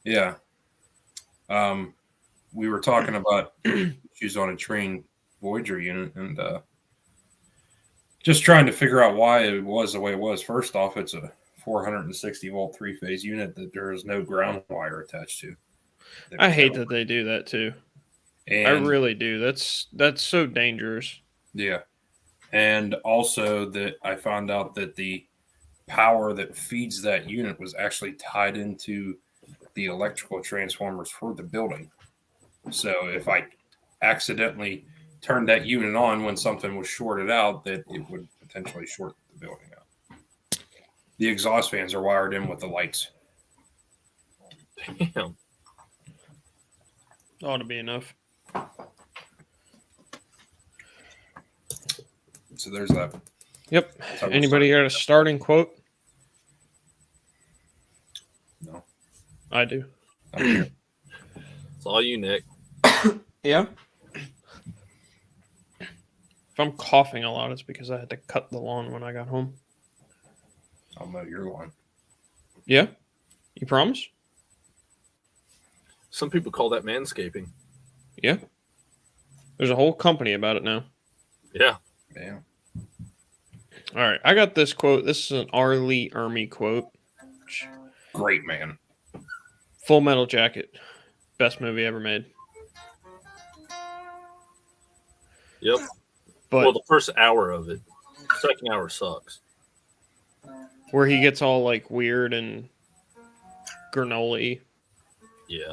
Yeah. We were talking about issues on a train Voyager unit, and just trying to figure out why it was the way it was. First off, it's a 460 volt three phase unit that there is no ground wire attached to. I hate that they do that too. I And really do. That's so dangerous. yeah, and also that I found out that the power that feeds that unit was actually tied into the electrical transformers for the building. So if I accidentally turned that unit on when something was shorted out, that it would potentially short the building out. The exhaust fans are wired in with the lights. Damn. Ought to be enough. So there's that. Yep. Anybody got a starting quote? No. I do. It's all you, Nick. Yeah. If I'm coughing a lot, it's because I had to cut the lawn when I got home. I'll mow your lawn. Yeah? You promise? Some people call that manscaping. Yeah. There's a whole company about it now. Yeah. Yeah. All right. I got this quote. This is an R. Lee Ermey quote. Great man. Full Metal Jacket. Best movie ever made. Yep. But Well, the first hour of it. Second hour sucks. where he gets all like weird and granola. Yeah.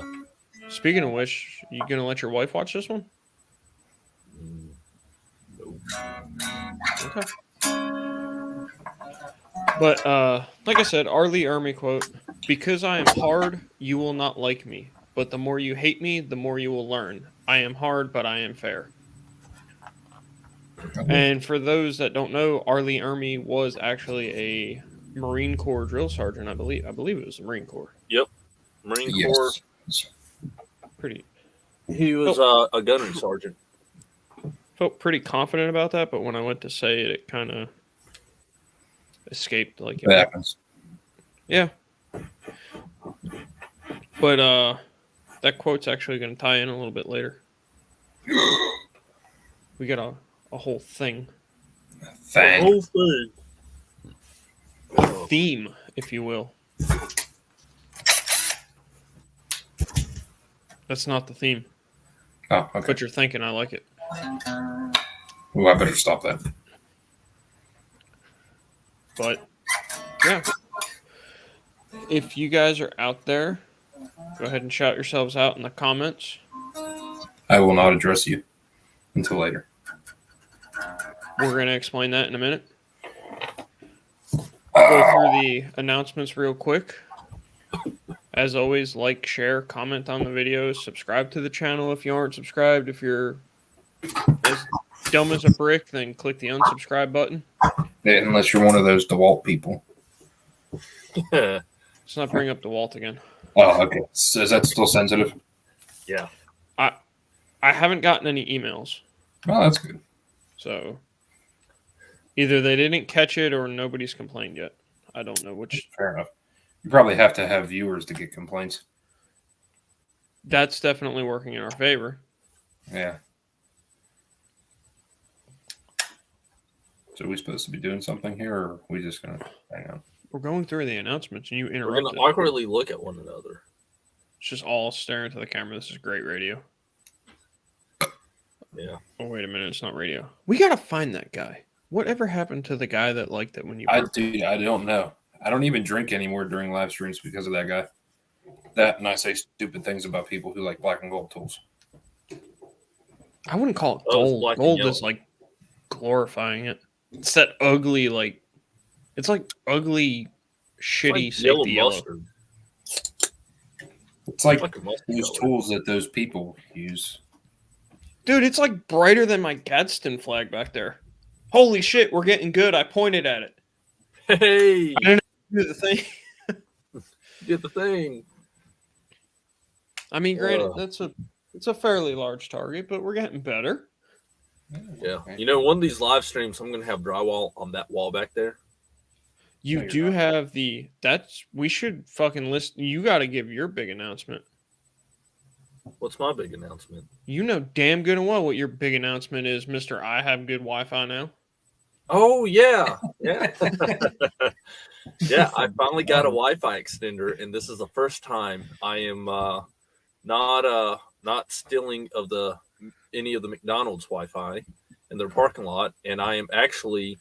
Speaking of which, you gonna let your wife watch this one? Nope. Okay. But like I said, R. Lee Ermey quote: "Because I am hard, you will not like me. But the more you hate me, the more you will learn. I am hard, but I am fair." And for those that don't know, R. Lee Ermey was actually a Marine Corps drill sergeant. I believe it was the Marine Corps. Yep. Marine Corps. Pretty He was a gunnery sergeant. felt pretty confident about that, but when I went to say it, it kind of escaped. Like It happens. Yeah. But that quote's actually going to tie in a little bit later. We got a whole thing. The whole thing. Theme, if you will. That's not the theme. Oh, okay. But you're thinking I like it. Ooh, I better stop that. But, yeah. If you guys are out there, go ahead and shout yourselves out in the comments. I will not address you until later. We're going to explain that in a minute. Go through the announcements real quick. As always, like, share, comment on the videos, subscribe to the channel if you aren't subscribed. If you're as dumb as a brick, then click the unsubscribe button. Yeah, unless you're one of those DeWalt people. Let's not bring up DeWalt again. Oh, okay. So is that still sensitive? Yeah. I haven't gotten any emails. Oh, that's good. So either they didn't catch it or nobody's complained yet. I don't know which. Fair enough. You probably have to have viewers to get complaints. That's definitely working in our favor. Yeah. So are we supposed to be doing something here, or are we just going to hang out? We're going through the announcements and you We're interrupted. going to awkwardly look at one another. It's just all staring into the camera. This is great radio. Yeah. Oh, wait a minute. It's not radio. We got to find that guy. Whatever happened to the guy that liked it when you... I don't know. I don't even drink anymore during live streams because of that guy. That, and I say stupid things about people who like black and gold tools. I wouldn't call it Oh, it's gold. black and Gold yellow. is like glorifying it. It's that ugly, like... It's like ugly, shitty It's like safety yellow. mustard. It's like Like a mustard those color. tools that those people use. Dude, it's like brighter than my Gadsden flag back there. Holy shit, we're getting good. I pointed at it. Hey, I didn't do the thing. get the thing. I mean, granted, it's a fairly large target, but we're getting better. Yeah. You know, one of these live streams, I'm going to have drywall on that wall back there. You No, you're do not. have we should fucking list. You got to give your big announcement. What's my big announcement? You know damn good and well what your big announcement is, Mister. I have good Wi-Fi now. Oh yeah, yeah, yeah. I finally got a Wi-Fi extender, and this is the first time I am not stealing of any of the McDonald's Wi-Fi in their parking lot, and I am actually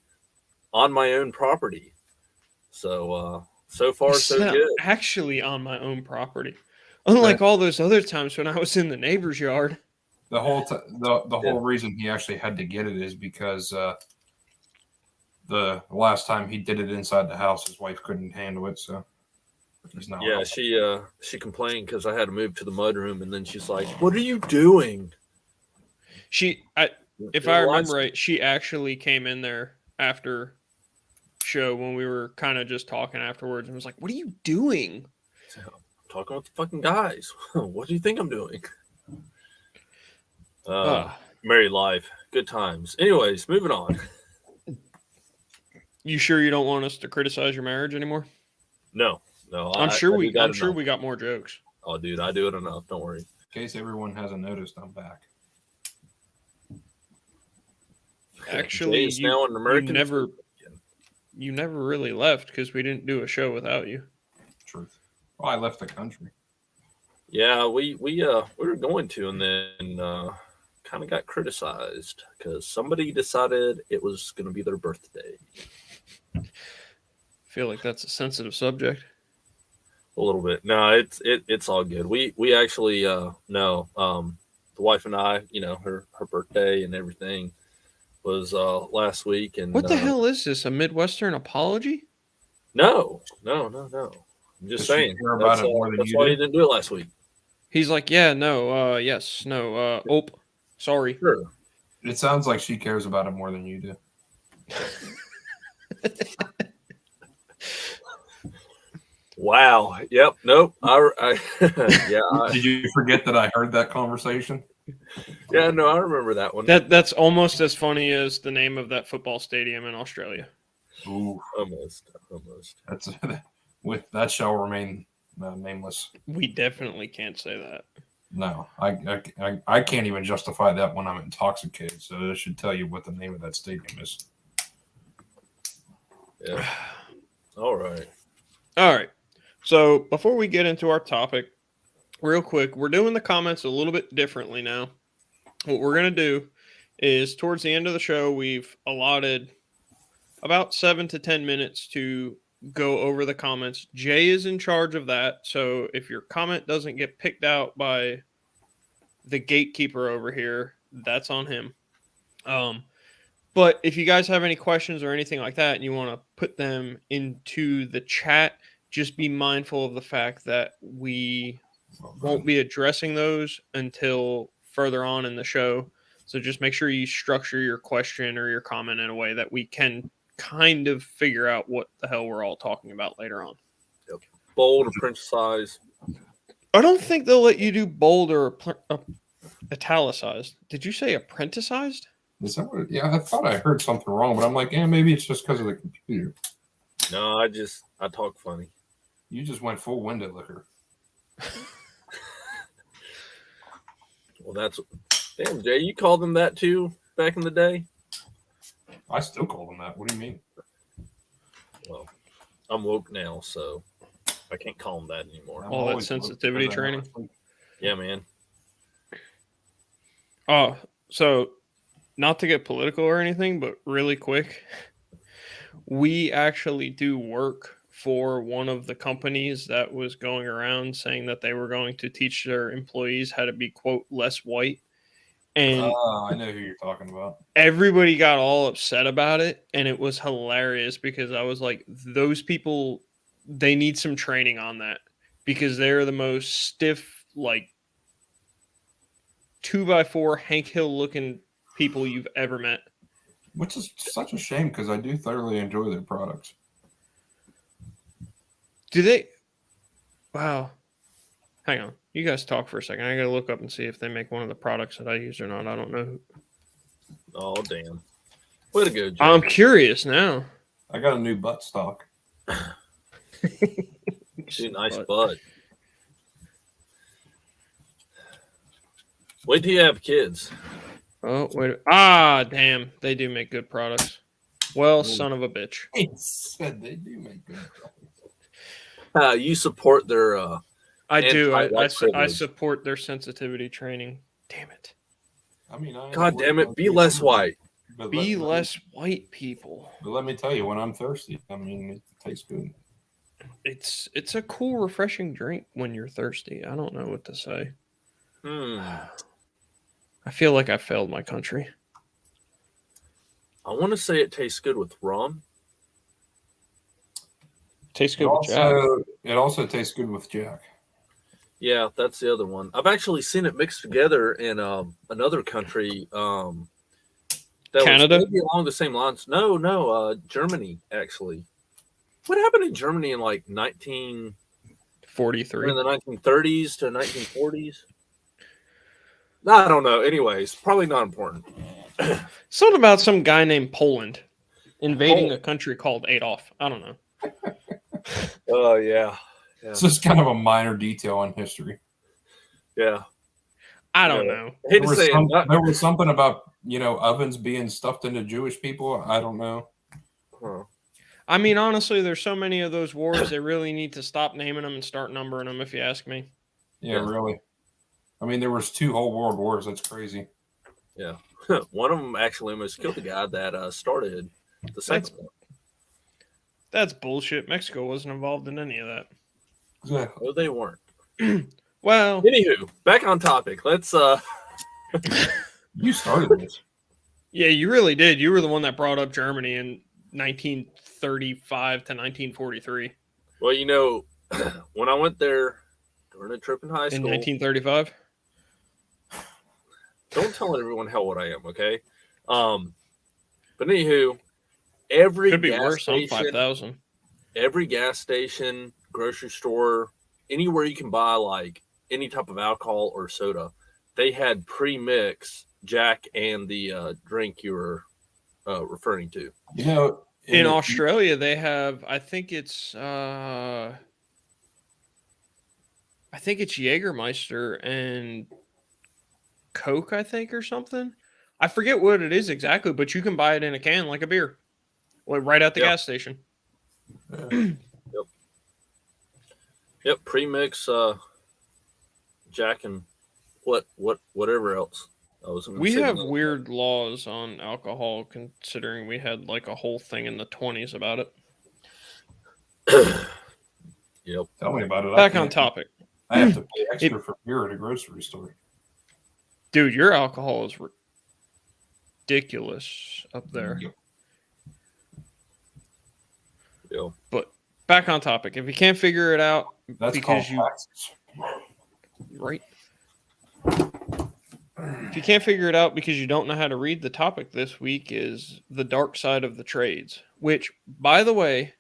on my own property. So so far so good. Actually, on my own property, unlike all those other times when I was in the neighbor's yard. The whole reason he actually had to get it is because the last time he did it inside the house, his wife couldn't handle it, so he's not. Yeah, she complained because I had to move to the mudroom, and then she's like, "What are you doing?" If I remember right, she actually came in there after show when we were kind of just talking afterwards and was like, "What are you doing?" So, I'm talking with the fucking guys. What do you think I'm doing? Married life, good times. Anyways, moving on. You sure you don't want us to criticize your marriage anymore? No. I'm sure we got more jokes. Oh, dude, I do it enough. Don't worry. In case everyone hasn't noticed, I'm back. Actually, Jay's now an American. You never really left because we didn't do a show without you. Truth. Well, I left the country. Yeah, we were going to, and then kind of got criticized because somebody decided it was going to be their birthday. I feel like that's a sensitive subject. A little bit. No, it's all good. We actually no. The wife and I, her birthday and everything was last week. And what the hell is this? A Midwestern apology? No. I'm just saying. That's why he didn't do it last week. He's like, yeah, no, yes, no, sorry. Sure. It sounds like she cares about it more than you do. Wow. Yep. Nope. Yeah. Did you forget that I heard that conversation? Yeah. No, I remember that one. That's almost as funny as the name of that football stadium in Australia. Ooh, almost. That's that shall remain nameless. We definitely can't say that. No, I can't even justify that when I'm intoxicated. So that should tell you what the name of that stadium is. Yeah. All right. So before we get into our topic, real quick, we're doing the comments a little bit differently now. What we're going to do is towards the end of the show, we've allotted about 7 to 10 minutes to go over the comments. Jay is in charge of that. So if your comment doesn't get picked out by the gatekeeper over here, that's on him. But if you guys have any questions or anything like that and you want to put them into the chat, just be mindful of the fact that we won't be addressing those until further on in the show. So just make sure you structure your question or your comment in a way that we can kind of figure out what the hell we're all talking about later on. Yep. Bold or print size. I don't think they'll let you do bold or italicized. Did you say apprenticized? Is that what? Yeah, I thought I heard something wrong, but I'm like, maybe it's just because of the computer. No, I talk funny. You just went full window liquor. Well, damn, Jay, you called them that too back in the day? I still call them that. What do you mean? Well, I'm woke now, so I can't call them that anymore. All that sensitivity training. Yeah, man. Oh, so not to get political or anything, but really quick, we actually do work for one of the companies that was going around saying that they were going to teach their employees how to be, quote, less white. And I know who you're talking about. Everybody got all upset about it, and it was hilarious because I was like, those people, they need some training on that because they're the most stiff, like 2x4 Hank Hill looking people you've ever met. Which is such a shame because I do thoroughly enjoy their products. Do they? Wow. Hang on. You guys talk for a second. I got to look up and see if they make one of the products that I use or not. I don't know. Oh, damn. Way to go, Jay. I'm curious now. I got a new butt stock. Too nice butt. Wait till you have kids. Oh, wait. Ah, damn. They do make good products. Well, Ooh. son of a bitch. He said they do make good products. You support their I do. anti-white I privilege. support their sensitivity training. Damn it. I mean, I God damn it, be less white. But Be let less white people. But let me tell you, when I'm thirsty, I mean, it tastes good. It's a cool, refreshing drink when you're thirsty. I don't know what to say. I feel like I failed my country. I want to say it tastes good with rum. Tastes good with Jack. It also tastes good with Jack. Yeah, that's the other one. I've actually seen it mixed together in another country. That Canada? was maybe along the same lines. No, Germany actually. What happened in Germany in like 43. in the 1930s to 1940s? I don't know. Anyways, probably not important. Something about some guy named Poland invading a country called Adolf. I don't know. Oh yeah. It's just kind of a minor detail in history. Yeah. I don't know. I hate to say it. There was something about, ovens being stuffed into Jewish people. I don't know. Huh. I mean, honestly, there's so many of those wars, they really need to stop naming them and start numbering them, if you ask me. Yeah, really. I mean, there was 2 whole world wars. That's crazy. Yeah. One of them actually almost killed the guy that started the second one. That's bullshit. Mexico wasn't involved in any of that. Exactly. No, they weren't. Well, Anywho, back on topic. Let's You started this. yeah, you really did. You were the one that brought up Germany in 1935 to 1943. Well, when I went there during a trip in high In school. 1935? Don't tell everyone how old I am, okay? But anywho, every Could be gas worse. I'm station, 5,000. every gas station, grocery store, anywhere you can buy like any type of alcohol or soda, they had pre-mix Jack and the drink you were referring to. In Australia, they have. I think it's Jägermeister and Coke, I think, or something. I forget what it is exactly, but you can buy it in a can like a beer, like right at the gas station. Yep, pre-mix Jack and whatever else. We have weird laws on alcohol, considering we had like a whole thing in the 20s about it. Yep. Tell me about it. Back on topic. I have to pay extra for beer at a grocery store. Dude, your alcohol is ridiculous up there. Yep. But back on topic. If you can't figure it out, That's because called taxes. Right. If you can't figure it out because you don't know how to read, the topic this week is the dark side of the trades, which, by the way,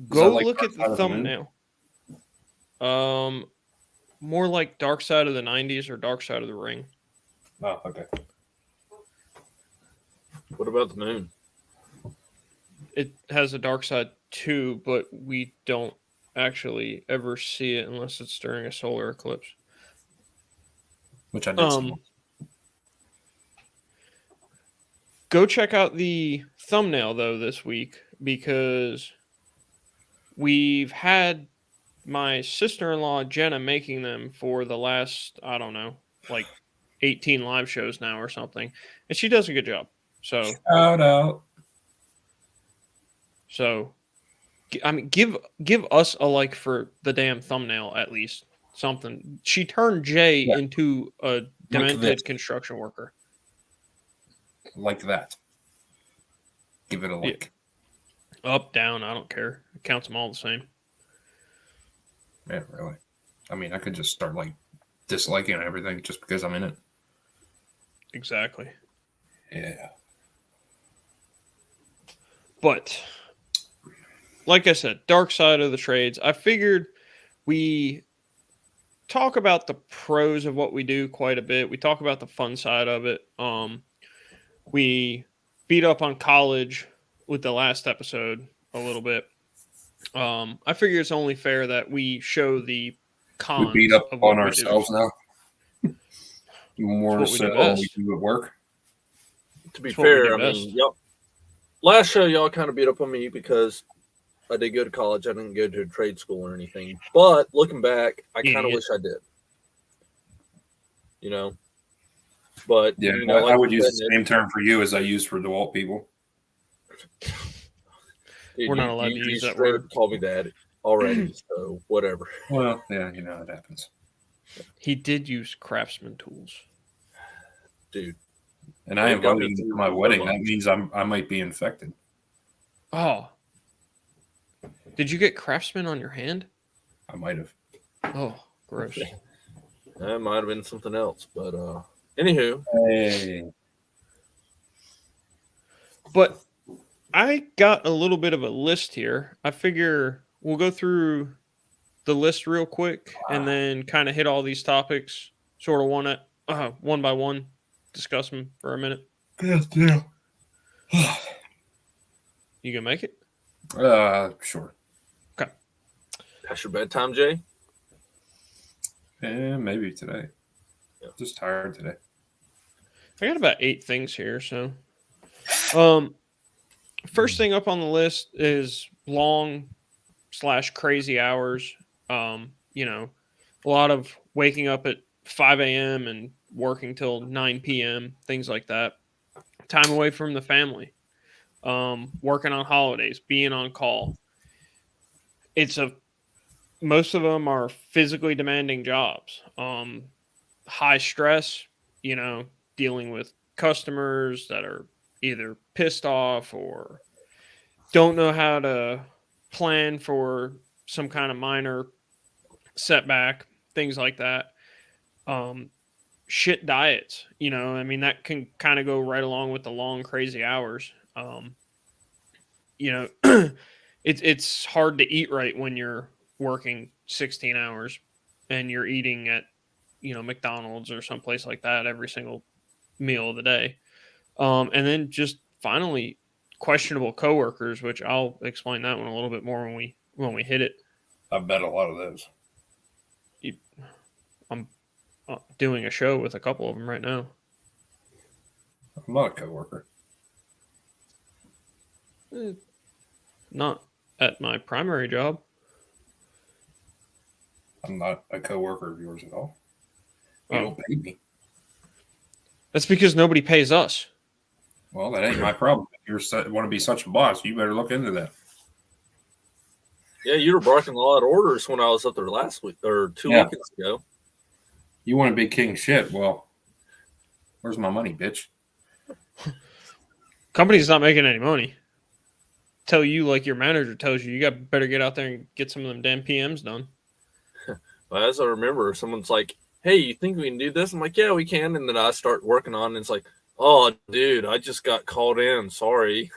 go like look Dark at Side the of the Moon? thumbnail. More like Dark Side of the 90s or Dark Side of the Ring. Oh, okay. What about the moon? It has a dark side too, but we don't actually ever see it unless it's during a solar eclipse. Which I did see. Go check out the thumbnail though this week, because we've had my sister-in-law Jenna making them for the last, I don't know, like 18 live shows now or something, and she does a good job. So Shout out. So, I mean, give us a like for the damn thumbnail at least. Something. She turned Jay into a demented construction worker. Like that. Give it a like. Yeah. Up, down, I don't care. It counts them all the same. Yeah, really. I mean, I could just start like disliking everything just because I'm in it. Exactly. Yeah. But like I said, dark side of the trades. I figured we talk about the pros of what we do quite a bit. We talk about the fun side of it. We beat up on college with the last episode a little bit. I figure it's only fair that we show the We cons beat up of what on we do. ourselves now. More It's what we so do than we best. do at work. To be It's what we fair, do I best. mean, y'all, last show y'all kind of beat up on me because I did go to college. I didn't go to a trade school or anything. But looking back, I kind of Idiot. wish I did. You know, but Yeah, you know, I like would you use said, the same term for you as I use for DeWalt people. dude, We're not you- allowed you- to you use that straight word. up called me that already. So whatever. Well, yeah, you know it happens. He did use craftsman tools. Dude, And I It got invited me him to through my so wedding. much. That means I might be infected. Oh. Did you get craftsman on your hand? I might have. Oh, gross. that might have been something else. But anywho, Hey, But I got a little bit of a list here. I figure we'll go through the list real quick and then kind of hit all these topics sort of one by one, discuss them for a minute. yes, yeah. You can make it? Sure. past your bedtime, Jay. Yeah, maybe today. Yeah. Just tired today. I got about 8 things here, so first thing up on the list is long/crazy hours. You know, a lot of waking up at 5 a.m. and working till 9 p.m., things like that. Time away from the family. Working on holidays, being on call. Most of them are physically demanding jobs. High stress, you know, dealing with customers that are either pissed off or don't know how to plan for some kind of minor setback, things like that. Shit diets, you know, I mean, that can kind of go right along with the long, crazy hours. You know, it's hard to eat right when you're working 16 hours and you're eating at, you know, McDonald's or someplace like that every single meal of the day. And then just finally questionable coworkers, which I'll explain that one a little bit more when we hit it. I bet a lot of those. I'm doing a show with a couple of them right now. I'm not a coworker. Not at my primary job. I'm not a coworker of yours at all. You Oh. don't pay me. That's because nobody pays us. Well, that ain't my problem. If you want to be such a boss, you better look into that. Yeah, you were breaking a lot of orders when I was up there last week or 2 Yeah. weekends ago. You want to be king shit? Well, where's my money, bitch? Company's not making any money. Tell you like your manager tells you, you got better get out there and get some of them damn PMs done. But as I remember, someone's like, "Hey, you think we can do this?" I'm like, "Yeah, we can." And then I start working on it, and it's like, "Oh, dude, I just got called in. Sorry."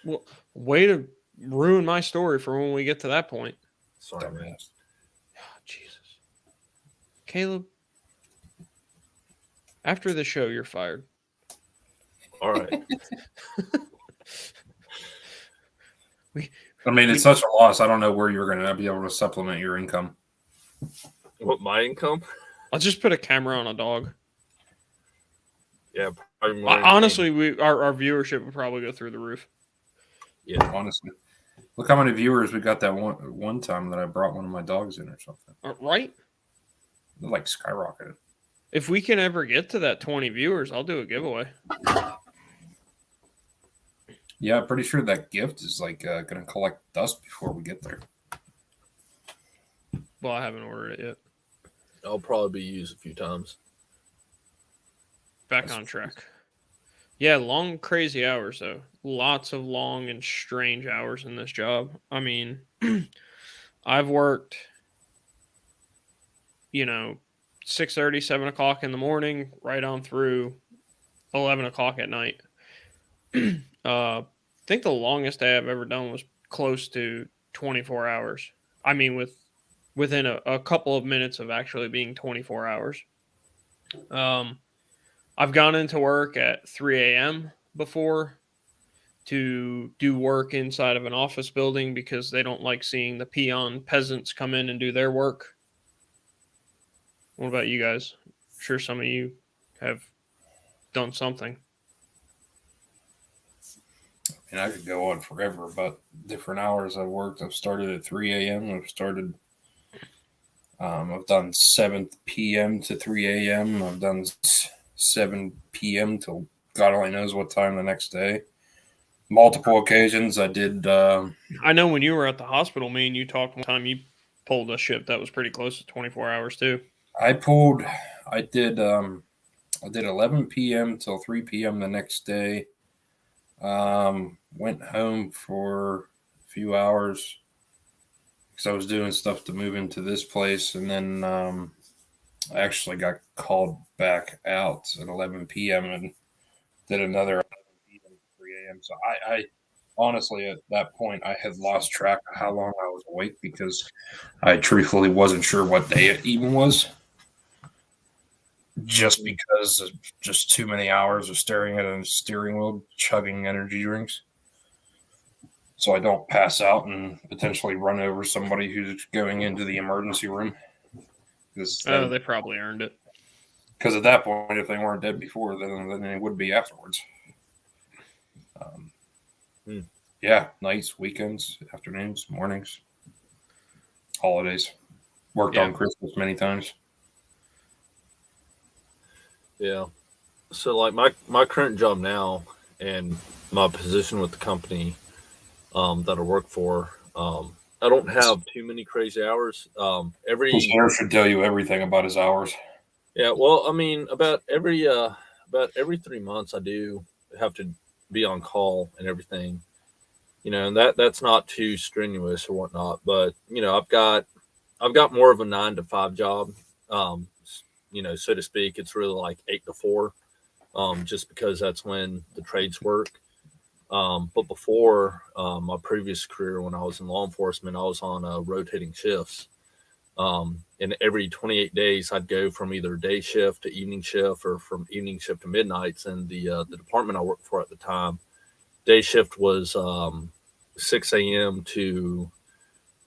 Well, way to ruin my story for when we get to that point. Sorry, man. Dumbass. Oh, Jesus. Caleb, after the show, you're fired. All right. I mean, it's such a loss. I don't know where you're going to be able to supplement your income. What, my income? I'll just put a camera on a dog. Yeah, probably more than Honestly, our viewership would probably go through the roof. Yeah. Honestly, look how many viewers we got that one time that I brought one of my dogs in or something. Right? It like skyrocketed. If we can ever get to that 20 viewers, I'll do a giveaway. Yeah, I'm pretty sure that gift is like going to collect dust before we get there. Well, I haven't ordered it yet. I'll probably be used a few times. Back on track. Yeah, long, crazy hours, though. Lots of long and strange hours in this job. I mean, I've worked, 6:30, 7 o'clock in the morning, right on through 11 o'clock at night. I think the longest day I've ever done was close to 24 hours. I mean, within a couple of minutes of actually being 24 hours. I've gone into work at 3 a.m. before. to do work inside of an office building because they don't like seeing the peon peasants come in and do their work. What about you guys? I'm sure some of you have done something. And I could go on forever about different hours I worked. I've started at 3 a.m. I've done 7 p.m. to 3 a.m. I've done 7 p.m. till God only knows what time the next day. Multiple occasions I did. I know when you were at the hospital, me and you talked one time, you pulled a shift that was pretty close to 24 hours too. I did 11 p.m. till 3 p.m. the next day. Went home for a few hours because I was doing stuff to move into this place, and then I actually got called back out at 11 p.m. and did another 11 p.m. to 3 a.m. So I honestly, at that point, I had lost track of how long I was awake because I truthfully wasn't sure what day it even was. Just because of just too many hours of staring at a steering wheel, chugging energy drinks. So I don't pass out and potentially run over somebody who's going into the emergency room. They probably earned it. Because at that point, if they weren't dead before, then they would be afterwards. Yeah, nights, weekends, afternoons, mornings, holidays. Worked on Christmas many times. Yeah. So like my current job now and my position with the company that I work for, I don't have too many crazy hours. Sheriff should tell you everything about his hours. Yeah, well, I mean, about every 3 months, I do have to be on call and everything, and that's not too strenuous or whatnot. But I've got more of a 9 to 5 job, so to speak. It's really like 8 to 4, just because that's when the trades work. But before my previous career, when I was in law enforcement, I was on rotating shifts. And every 28 days, I'd go from either day shift to evening shift or from evening shift to midnights. And the department I worked for at the time, day shift was 6 a.m. to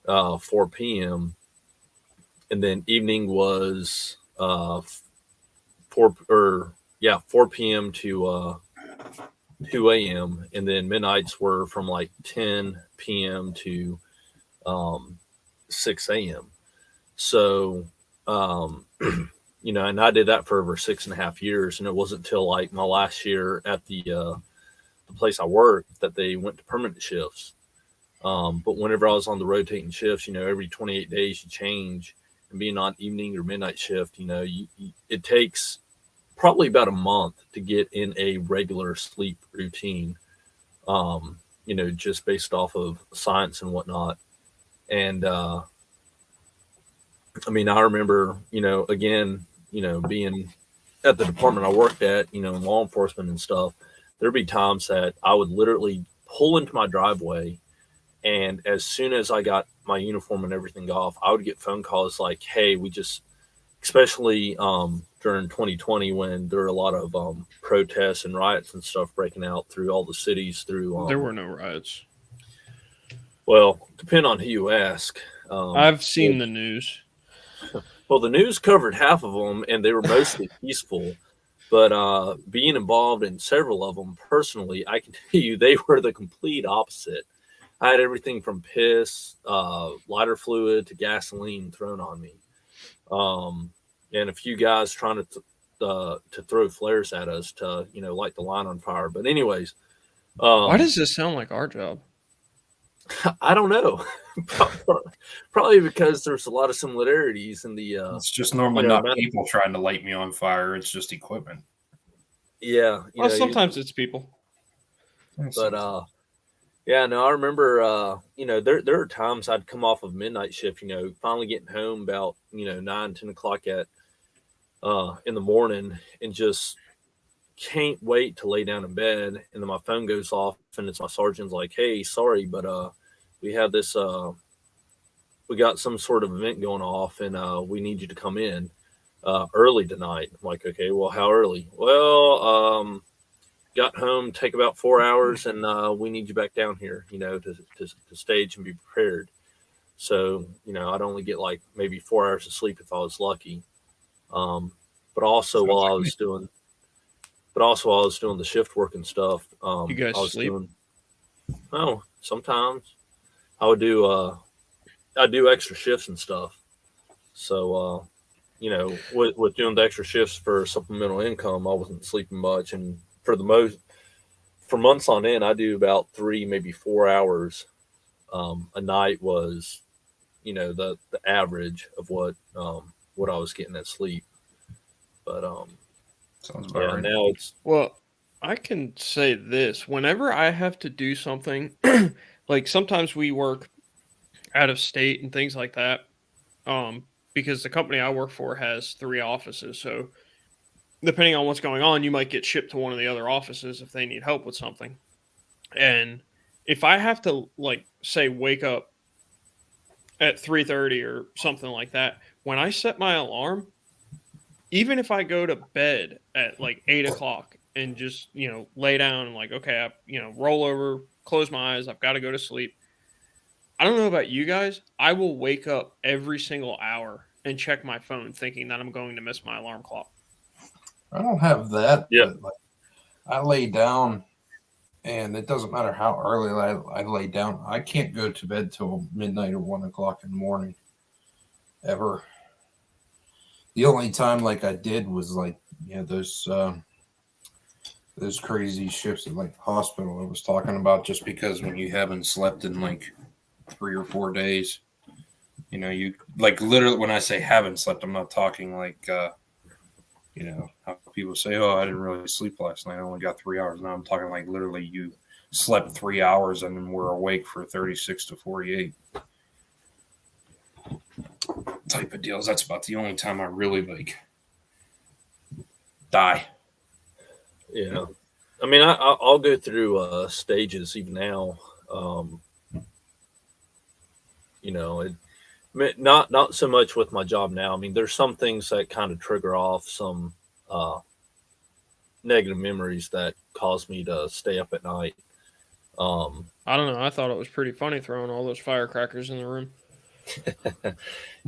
4 p.m. And then evening was 4 p.m. to 2 a.m. And then midnights were from like 10 p.m. to 6 a.m. So, and I did that for over 6.5 years. And it wasn't until like my last year at the place I worked that they went to permanent shifts. But whenever I was on the rotating shifts, every 28 days you change, and being on evening or midnight shift, it takes probably about a month to get in a regular sleep routine, just based off of science and whatnot. And, I mean, I remember, again, being at the department I worked at, in law enforcement and stuff, there'd be times that I would literally pull into my driveway, and as soon as I got my uniform and everything off, I would get phone calls like, hey, especially during 2020, when there were a lot of protests and riots and stuff breaking out through all the cities. There were no riots. Well, depending on who you ask. I've seen the news. Well, the news covered half of them, and they were mostly peaceful. But being involved in several of them personally, I can tell you they were the complete opposite. I had everything from piss, lighter fluid to gasoline thrown on me, and a few guys trying to throw flares at us to light the line on fire. But anyways, why does this sound like our job? I don't know. Probably because there's a lot of similarities in the. It's just normally not people trying to light me on fire. It's just equipment. Yeah. Sometimes it's people. But yeah, no, I remember. There are times I'd come off of midnight shift. Finally getting home about 9, 10 o'clock in the morning, and just can't wait to lay down in bed. And then my phone goes off, and it's my sergeant's like, "Hey, sorry, but we have this. We got some sort of event going off, and we need you to come in early tonight." I'm like, "Okay, well, how early?" Well, got home, take about 4 hours, and we need you back down here, to stage and be prepared. So, I'd only get like maybe 4 hours of sleep if I was lucky. Um, but also Sounds while I like me. was doing, but also while I was doing the shift work and stuff, You guys I was sleep? doing. Oh, sometimes I would do. I do extra shifts and stuff. So, with doing the extra shifts for supplemental income, I wasn't sleeping much, and for months on end, I do about 3, maybe 4 hours a night was, the average of what I was getting at sleep. But Sounds about yeah, right. now it's Well, I can say this. Whenever I have to do something, like sometimes we work out of state and things like that, because the company I work for has 3 offices. So depending on what's going on, you might get shipped to one of the other offices if they need help with something. And if I have to, like, say, wake up at 3:30 or something like that, when I set my alarm, even if I go to bed at like 8 o'clock and just, lay down and like, okay, roll over, close my eyes, I've got to go to sleep. I don't know about you guys. I will wake up every single hour and check my phone thinking that I'm going to miss my alarm clock. I don't have that, Yeah. but like, I lay down, and it doesn't matter how early I lay down. I can't go to bed till midnight or 1 o'clock in the morning, ever. The only time like I did was like those crazy shifts at like hospital I was talking about. Just because when you haven't slept in like 3 or 4 days, you like literally when I say haven't slept, I'm not talking like how people say, oh, I didn't really sleep last night, I only got 3 hours. Now I'm talking like literally you slept 3 hours and then were awake for 36 to 48 type of deals. That's about the only time I really like die. Yeah. I mean, I'll go through stages even now. Not so much with my job now. I mean, there's some things that kind of trigger off some uh, negative memories that cause me to stay up at night. I don't know. I thought it was pretty funny throwing all those firecrackers in the room.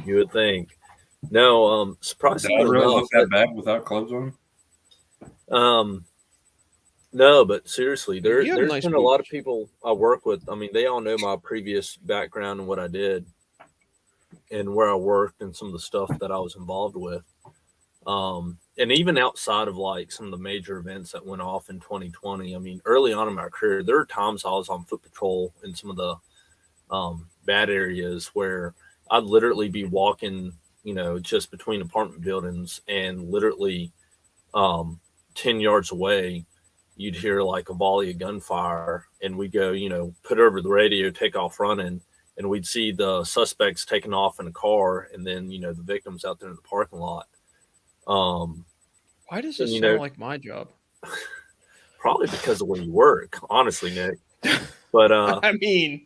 You would think. No, Did I surprisingly really enough, look that bad without clothes on? um, no, but seriously, You have there's nice been a lot of boobs. people I work with. I mean, they all know my previous background and what I did and where I worked and some of the stuff that I was involved with. And even outside of like some of the major events that went off in 2020, I mean, early on in my career, there are times I was on foot patrol in some of the bad areas where I'd literally be walking, just between apartment buildings, and literally 10 yards away, you'd hear like a volley of gunfire, and we'd go, put over the radio, take off running, and we'd see the suspects taking off in a car, and then, the victims out there in the parking lot. Why does And, this sound like my job? probably because of where you work, honestly, Nick. But, I mean,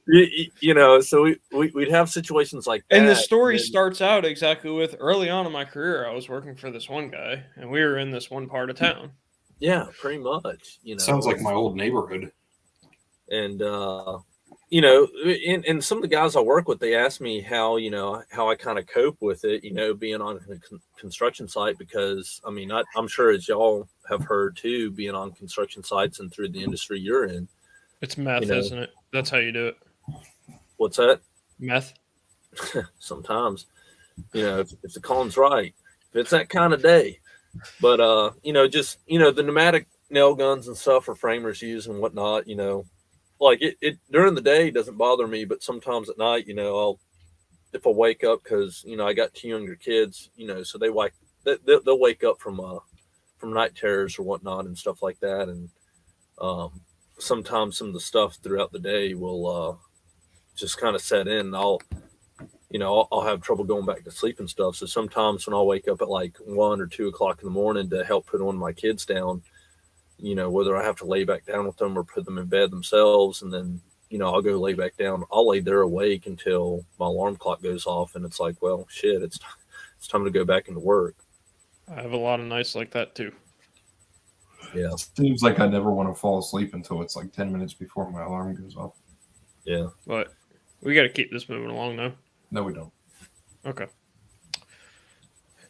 so we'd have situations like that. and the story and then- starts out exactly with early on in my career, I was working for this one guy, and we were in this one part of town. Yeah, pretty much, Sounds like my old neighborhood. And, and some of the guys I work with, they ask me how I kind of cope with it, being on a construction site, because I mean, I'm sure as y'all have heard too, being on construction sites and through the industry you're in. It's meth, isn't it? That's how you do it. What's that? Meth. Sometimes, if the calling's right, if it's that kind of day. But just the pneumatic nail guns and stuff for framers use and whatnot, like it during the day doesn't bother me, but sometimes at night, if I wake up, because I got 2 younger kids, so they'll wake up from night terrors or whatnot and stuff like that, and sometimes some of the stuff throughout the day will just kind of set in. And I'll have trouble going back to sleep and stuff. So sometimes when I'll wake up at like 1 or 2 o'clock in the morning to help put one of my kids down, whether I have to lay back down with them or put them in bed themselves, and then, I'll go lay back down. I'll lay there awake until my alarm clock goes off, and it's like, well, shit, it's time to go back into work. I have a lot of nights like that too. Yeah. Seems like I never want to fall asleep until it's like 10 minutes before my alarm goes off. Yeah. But we got to keep this moving along, though. No, we don't. Okay.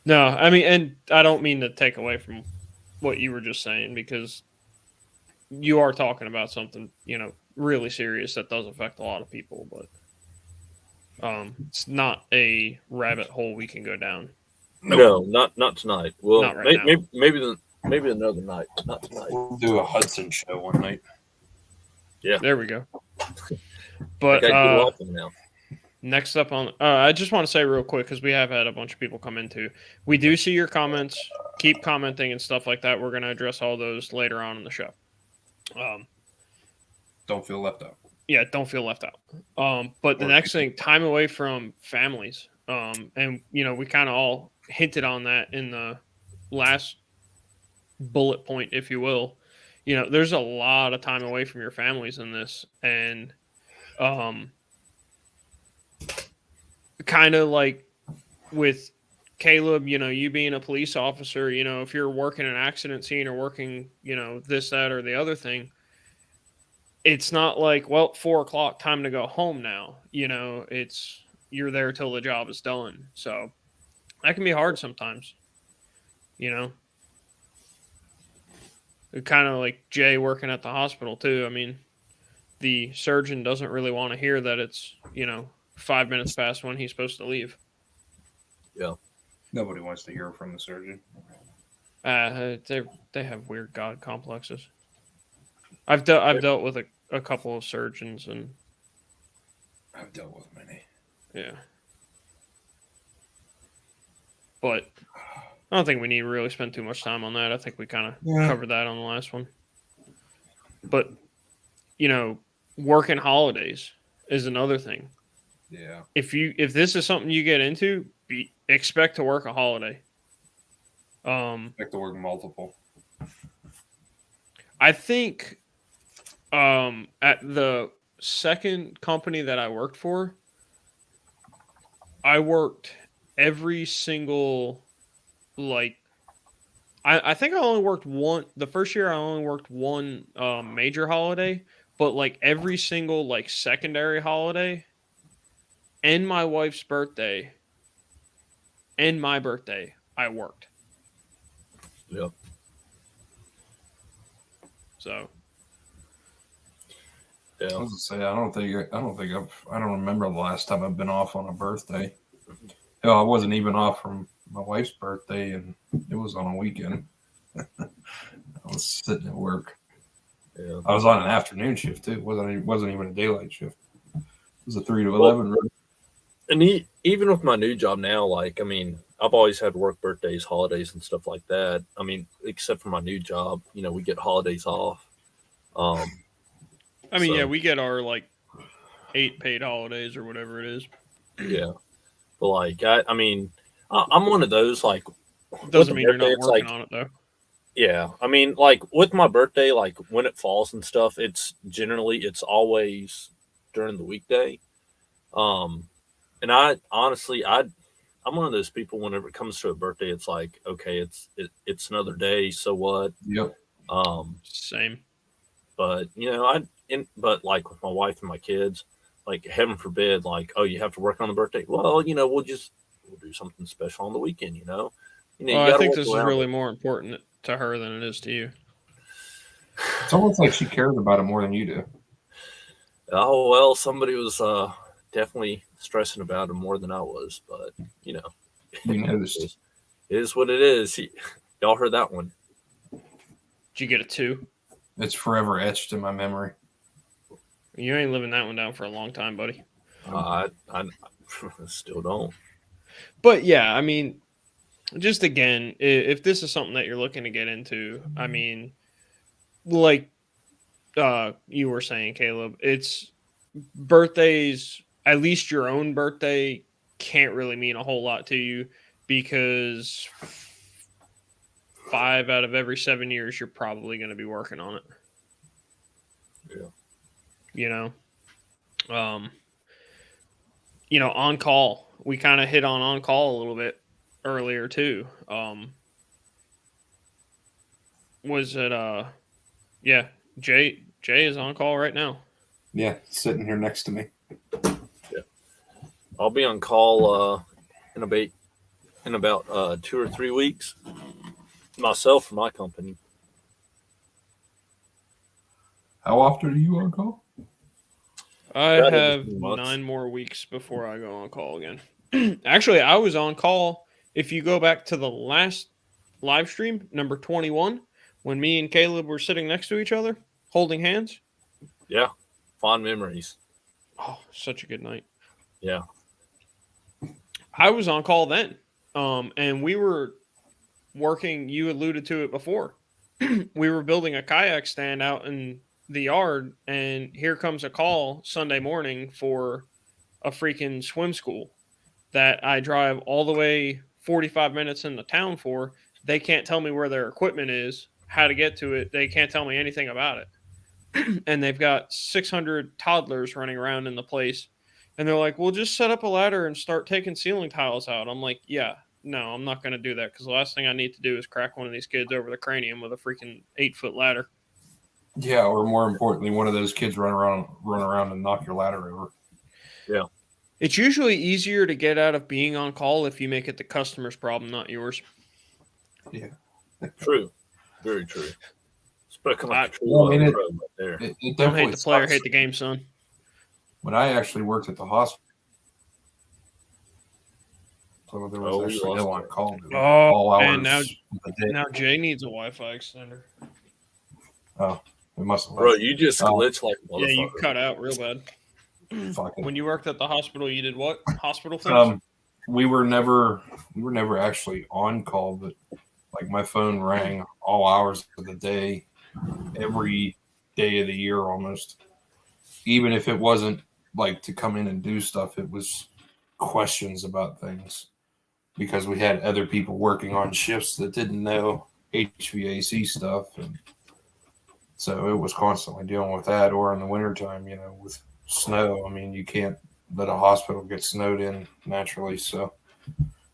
No, I mean, and I don't mean to take away from what you were just saying, because you are talking about something, really serious that does affect a lot of people, but it's not a rabbit hole we can go down. No, not tonight. Well, Not right now. maybe another night, but not tonight. We'll do a Hudson show one night. There we go. I But got good walking now. next up on, I just want to say real quick, because we have had a bunch of people come into. We do see your comments. Keep commenting and stuff like that. We're going to address all those later on in the show. Don't feel left out. Yeah, don't feel left out. But the next thing, time away from families. And we kind of all hinted on that in the last bullet point, if you will. There's a lot of time away from your families in this, and kind of like with Caleb, you being a police officer, if you're working an accident scene or working, this, that, or the other thing, it's not like, well, 4:00, time to go home now. It's you're there till the job is done. So that can be hard sometimes. Kind of like Jay working at the hospital too. I mean, the surgeon doesn't really want to hear that it's 5 minutes past when he's supposed to leave. Yeah. Nobody wants to hear from the surgeon. They have weird god complexes. I've dealt with a couple of surgeons, and I've dealt with many. Yeah. But I don't think we need to really spend too much time on that. I think we kind of covered that on the last one. But, working holidays is another thing. Yeah. If this is something you get into, expect to work a holiday. Expect to work multiple. I think at the second company that I worked for, I worked every single, I think I only worked one. The first year I only worked one major holiday, but every single secondary holiday and my wife's birthday and my birthday, I worked. Yep. So. Yeah. I was gonna say I don't remember the last time I've been off on a birthday. I wasn't even off from my wife's birthday, and it was on a weekend. I was sitting at work. Yeah. I was on an afternoon shift too. It wasn't even a daylight shift. It was a 3 to 11. And even with my new job now, I've always had to work birthdays, holidays, and stuff like that. I mean, except for my new job, we get holidays off. We get our 8 paid holidays or whatever it is. Yeah, but I'm one of those doesn't mean you're not working on it though. Yeah, with my birthday, when it falls and stuff, it's always during the weekday. And I'm one of those people. Whenever it comes to a birthday, it's okay, it's another day. So what? Yep. Same. But with my wife and my kids, heaven forbid, oh, you have to work on the birthday. Well, we'll do something special on the weekend. I think this is really more important to her than it is to you. It's almost like she cares about it more than you do. Oh well, somebody was definitely stressing about it more than I was, but you noticed. It is what it is. Y'all heard that one. Did you get a 2? It's forever etched in my memory. You ain't living that one down for a long time, buddy. I still don't. But yeah, just again, if this is something that you're looking to get into, you were saying, Caleb, it's birthdays, at least your own birthday, can't really mean a whole lot to you, because 5 out of every 7 years, you're probably going to be working on it. Yeah. On call. We kind of hit on call a little bit earlier too. Was it yeah, Jay is on call right now. Yeah, sitting here next to me. I'll be on call in about 2 or 3 weeks. Myself for my company. How often are you on call? I About every have 3 months. 9 more weeks before I go on call again. Actually, I was on call. If you go back to the last live stream, number 21, when me and Caleb were sitting next to each other, holding hands. Yeah, fond memories. Oh, such a good night. Yeah. I was on call then. And we were working, you alluded to it before. We were building a kayak stand out in the yard, and here comes a call Sunday morning for a freaking swim school that I drive all the way 45 minutes into town for. They can't tell me where their equipment is, how to get to it. They can't tell me anything about it. And they've got 600 toddlers running around in the place. And they're like, well, just set up a ladder and start taking ceiling tiles out. I'm like, yeah, no, I'm not going to do that because the last thing I need to do is crack one of these kids over the cranium with a freaking 8-foot ladder. Yeah, or more importantly, one of those kids run around and knock your ladder over. Yeah. It's usually easier to get out of being on call if you make it the customer's problem, not yours. Yeah. True. Very true. Spoken like a true Well, I mean, pro right there. It Don't definitely hate the player, sucks. hate the game, son. When I actually worked at the hospital, so there was Oh, we actually lost no on it. call. Oh, all hours and now- of the day. Now Jay needs a Wi-Fi extender. It must have Bro, left. you just glitch like a Yeah, you motherfucker. cut out real bad. Fucking- When you worked at the hospital, you did what? Hospital things? we were never actually on call, but like my phone rang all hours of the day, every day of the year almost. Even if it wasn't like to come in and do stuff, it was questions about things because we had other people working on shifts that didn't know HVAC stuff, and so it was constantly dealing with that. Or in the wintertime, with snow, I mean, you can't let a hospital get snowed in naturally. So,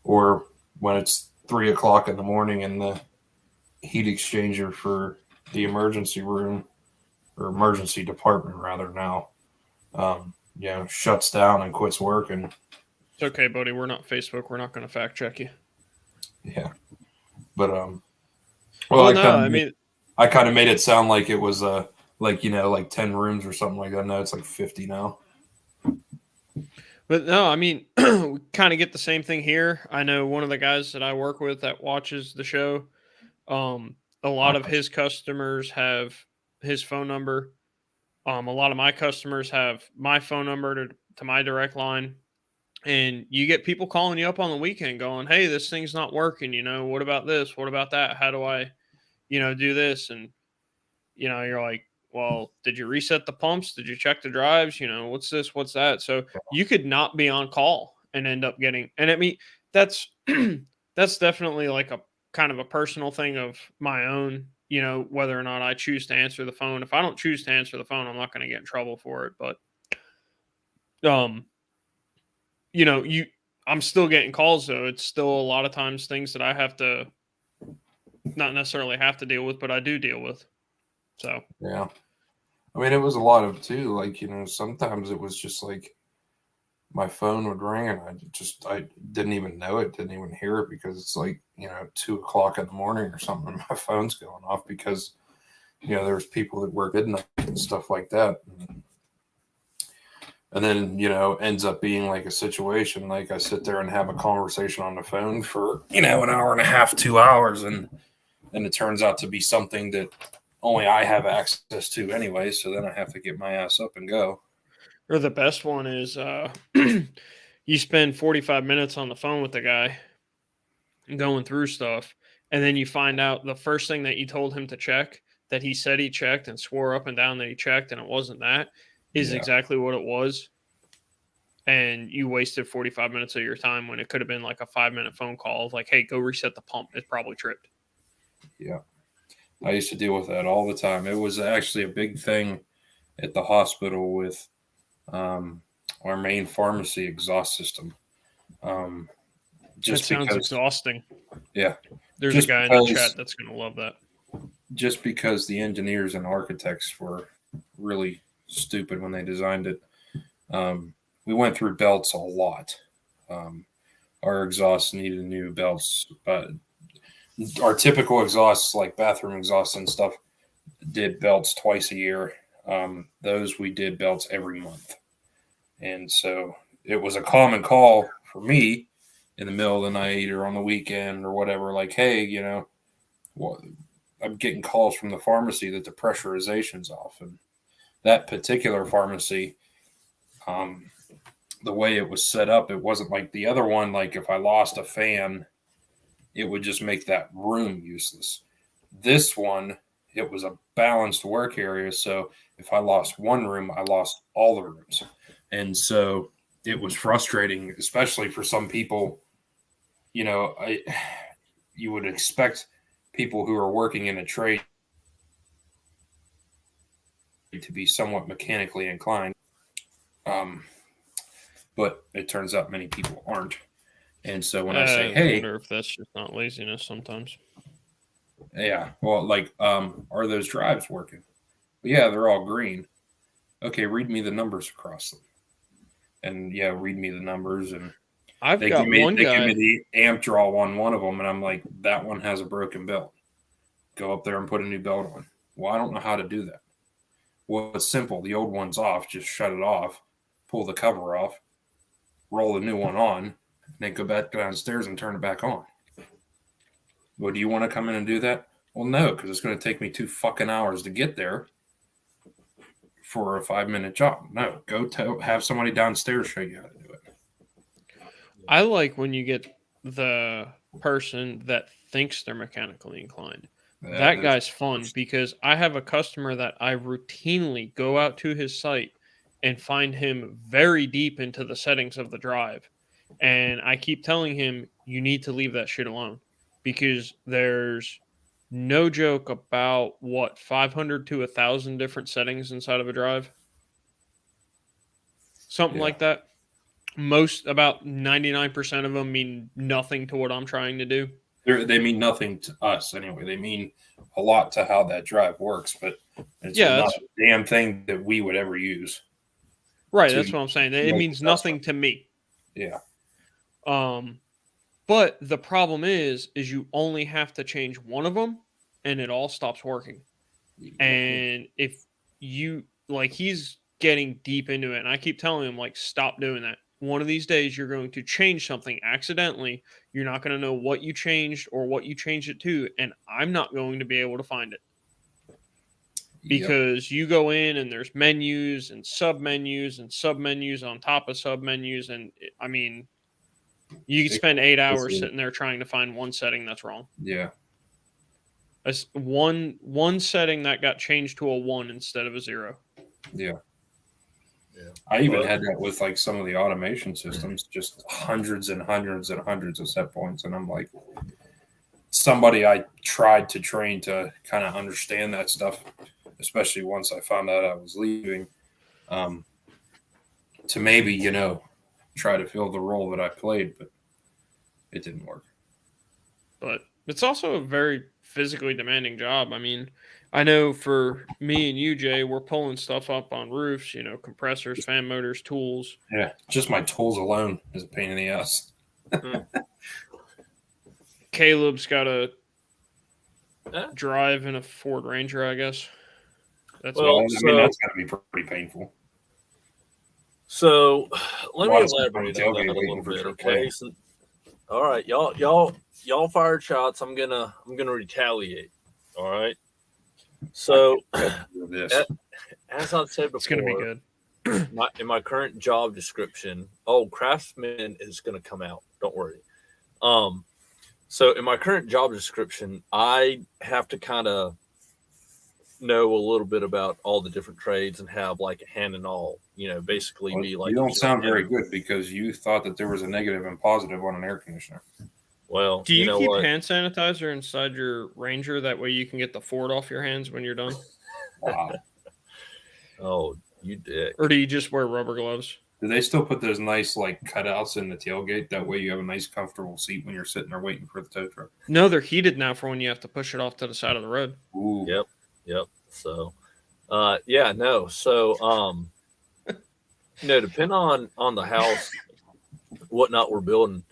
or when it's 3:00 in the morning and the heat exchanger for the emergency room or emergency department rather now, shuts down and quits working. It's okay, buddy. We're not Facebook. We're not going to fact check you. Yeah. But, I kind of made it sound like it was, like 10 rooms or something like that. No, it's like 50 now. But no, I mean, we kind of get the same thing here. I know one of the guys that I work with that watches the show. A lot of his customers have his phone number. A lot of my customers have my phone number to my direct line. And you get people calling you up on the weekend going, hey, this thing's not working. What about this? What about that? How do I, do this? And, you're like, well, did you reset the pumps? Did you check the drives? What's this? What's that? So you could not be on call and end up getting, and I mean, that's definitely like a kind of a personal thing of my own, whether or not I choose to answer the phone. If I don't choose to answer the phone, I'm not going to get in trouble for it. But, I'm still getting calls though. It's still a lot of times things that I have to not necessarily have to deal with, but I do deal with. So, yeah. I mean, it was a lot of too, like, sometimes it was just like my phone would ring and I didn't even know it, didn't even hear it because it's like, 2:00 in the morning or something and my phone's going off because, there's people that work midnight and stuff like that. And then, ends up being like a situation like I sit there and have a conversation on the phone for, an hour and a half, 2 hours. And it turns out to be something that only I have access to anyway. So then I have to get my ass up and go. or the best one is you spend 45 minutes on the phone with the guy going through stuff. And then you find out the first thing that you told him to check that he said he checked and swore up and down that he checked and it wasn't that is exactly what it was. And you wasted 45 minutes of your time when it could have been like a 5-minute phone call of like, hey, go reset the pump. It probably tripped. Yeah. I used to deal with that all the time. It was actually a big thing at the hospital with our main pharmacy exhaust system. That sounds exhausting. Yeah. There's Just a guy in the because- chat that's going to love that. just because the engineers and architects were really stupid when they designed it. We went through belts a lot. Our exhausts needed new belts, but our typical exhausts, like bathroom exhausts and stuff, did belts twice a year. Those we did belts every month. And so it was a common call for me in the middle of the night or on the weekend or whatever, like, hey, you know, well, I'm getting calls from the pharmacy that the pressurization's off. And that particular pharmacy, the way it was set up, it wasn't like the other one. Like if I lost a fan, it would just make that room useless. This one, it was a balanced work area. So if I lost one room, I lost all the rooms. And so it was frustrating, especially for some people. You know, you would expect people who are working in a trade to be somewhat mechanically inclined. But it turns out many people aren't. And so when I say, hey, I wonder if that's just not laziness sometimes. yeah, well, like, are those drives working? Yeah, they're all green. Okay, read me the numbers across them. And yeah, read me the numbers. And I've they got give me, one they guy. give me the amp draw on one of them, and I'm like, that one has a broken belt. Go up there and put a new belt on. Well, I don't know how to do that. Well, it's simple. The old one's off. Just shut it off, pull the cover off, roll the new one on, and then go back downstairs and turn it back on. Well, do you want to come in and do that? Well, no, because it's going to take me 2 fucking hours to get there for a 5-minute job. No, go have somebody downstairs show you how to do it. I like when you get the person that thinks they're mechanically inclined. That guy's fun because I have a customer that I routinely go out to his site and find him very deep into the settings of the drive. And I keep telling him, you need to leave that shit alone because there's no joke about 500 to 1,000 different settings inside of a drive. Something like that. About 99% of them mean nothing to what I'm trying to do. They mean nothing to us anyway. They mean a lot to how that drive works, but it's not a damn thing that we would ever use. Right, that's what I'm saying. It means nothing to me. Yeah. But the problem is you only have to change one of them, and it all stops working. And if you he's getting deep into it, and I keep telling him stop doing that. One of these days, you're going to change something accidentally. You're not going to know what you changed or what you changed it to, and I'm not going to be able to find it. Because you go in and there's menus and sub-menus on top of sub-menus. And, I mean, you could spend 8 hours sitting there trying to find one setting that's wrong. Yeah. One setting that got changed to a 1 instead of a 0. Yeah. I even had that with some of the automation systems, just hundreds and hundreds and hundreds of set points. And I'm like, somebody I tried to train to kind of understand that stuff, especially once I found out I was leaving, to maybe, try to fill the role that I played, but it didn't work. But it's also a very physically demanding job. I mean, I know for me and you, Jay, we're pulling stuff up on roofs, compressors, fan motors, tools. Yeah, just my tools alone is a pain in the ass. Caleb's got a drive in a Ford Ranger, I guess. That's that's got to be pretty painful. So let me elaborate on that a little bit, okay? So, all right, y'all fired shots. I'm gonna retaliate. All right. So, as I've said before, it's going to be good. In my current job description, Craftsman is going to come out. Don't worry. So in my current job description, I have to kind of know a little bit about all the different trades and have a hand in all. Basically be like. You don't sound very good because you thought that there was a negative and positive on an air conditioner. Well, do you keep hand sanitizer inside your Ranger? That way you can get the Ford off your hands when you're done. Wow. Oh, you dick. Or do you just wear rubber gloves? Do they still put those nice like cutouts in the tailgate? That way you have a nice comfortable seat when you're sitting there waiting for the tow truck. No, they're heated now for when you have to push it off to the side of the road. Ooh. Yep. So, yeah, no. So, depending on the house, whatnot we're building.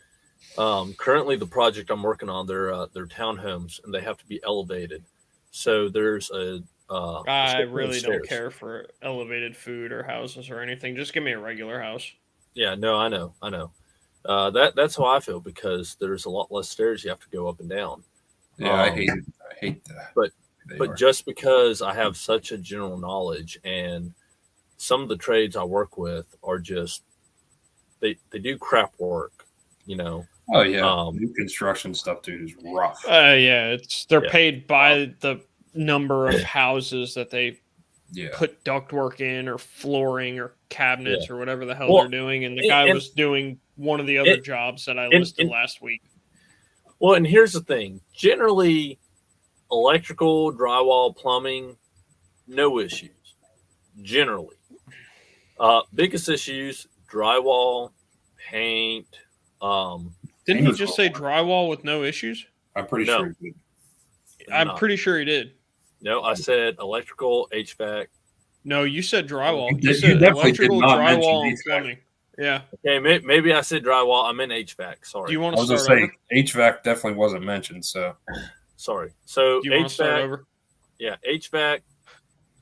Currently, the project I'm working on, they're townhomes and they have to be elevated. So there's I really don't stairs. care for elevated food or houses or anything. Just give me a regular house. Yeah, no, I know. That's how I feel because there's a lot less stairs you have to go up and down. Yeah, I hate that. But just because I have such a general knowledge and some of the trades I work with are just they do crap work, you know. Oh yeah, new construction stuff, dude, is rough. Yeah, they're Yeah. paid by the number of houses that they Yeah, put ductwork in or flooring or cabinets or whatever the hell Well, they're doing. And the guy and- was doing one of the other jobs that I listed last week. Well, and here's the thing. Generally, electrical, drywall, plumbing, no issues. Generally. Biggest issues, drywall, paint. Didn't he just say drywall with no issues? I'm pretty No. sure. Dude. I'm pretty sure he did. No, I said electrical, HVAC. No, you said drywall. You You did- said you definitely electrical, did not mention drywall, and HVAC. plumbing. Yeah. Okay, maybe I said drywall. I meant HVAC. Sorry. Do you want I to was start gonna over? say HVAC definitely wasn't mentioned. So Sorry. So Do you want to start HVAC, over? yeah, HVAC,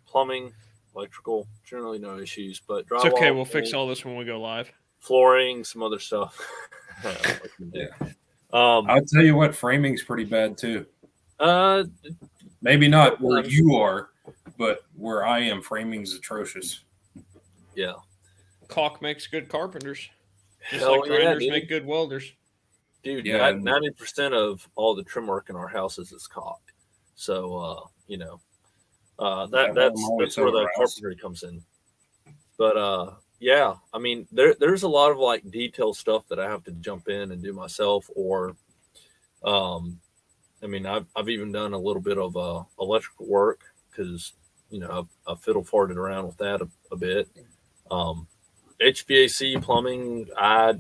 plumbing, electrical, generally no issues. But drywall, It's okay. We'll fix paint, all this when we go live. flooring, some other stuff. yeah, Um, I'll tell you what, framing's pretty bad too. uh, Maybe not where you are, but where I am, framing's atrocious. yeah. Caulk makes good carpenters. Just Hell like yeah, grinders dude. make good welders. Dude, Yeah, 90% of all the trim work in our houses is caulk. So, that's always where the aroused. carpentry comes in. But yeah, I mean, there's a lot of like detail stuff that I have to jump in and do myself, or, I mean, I've even done a little bit of electrical work because I've fiddle farted around with that a bit. HVAC, plumbing, I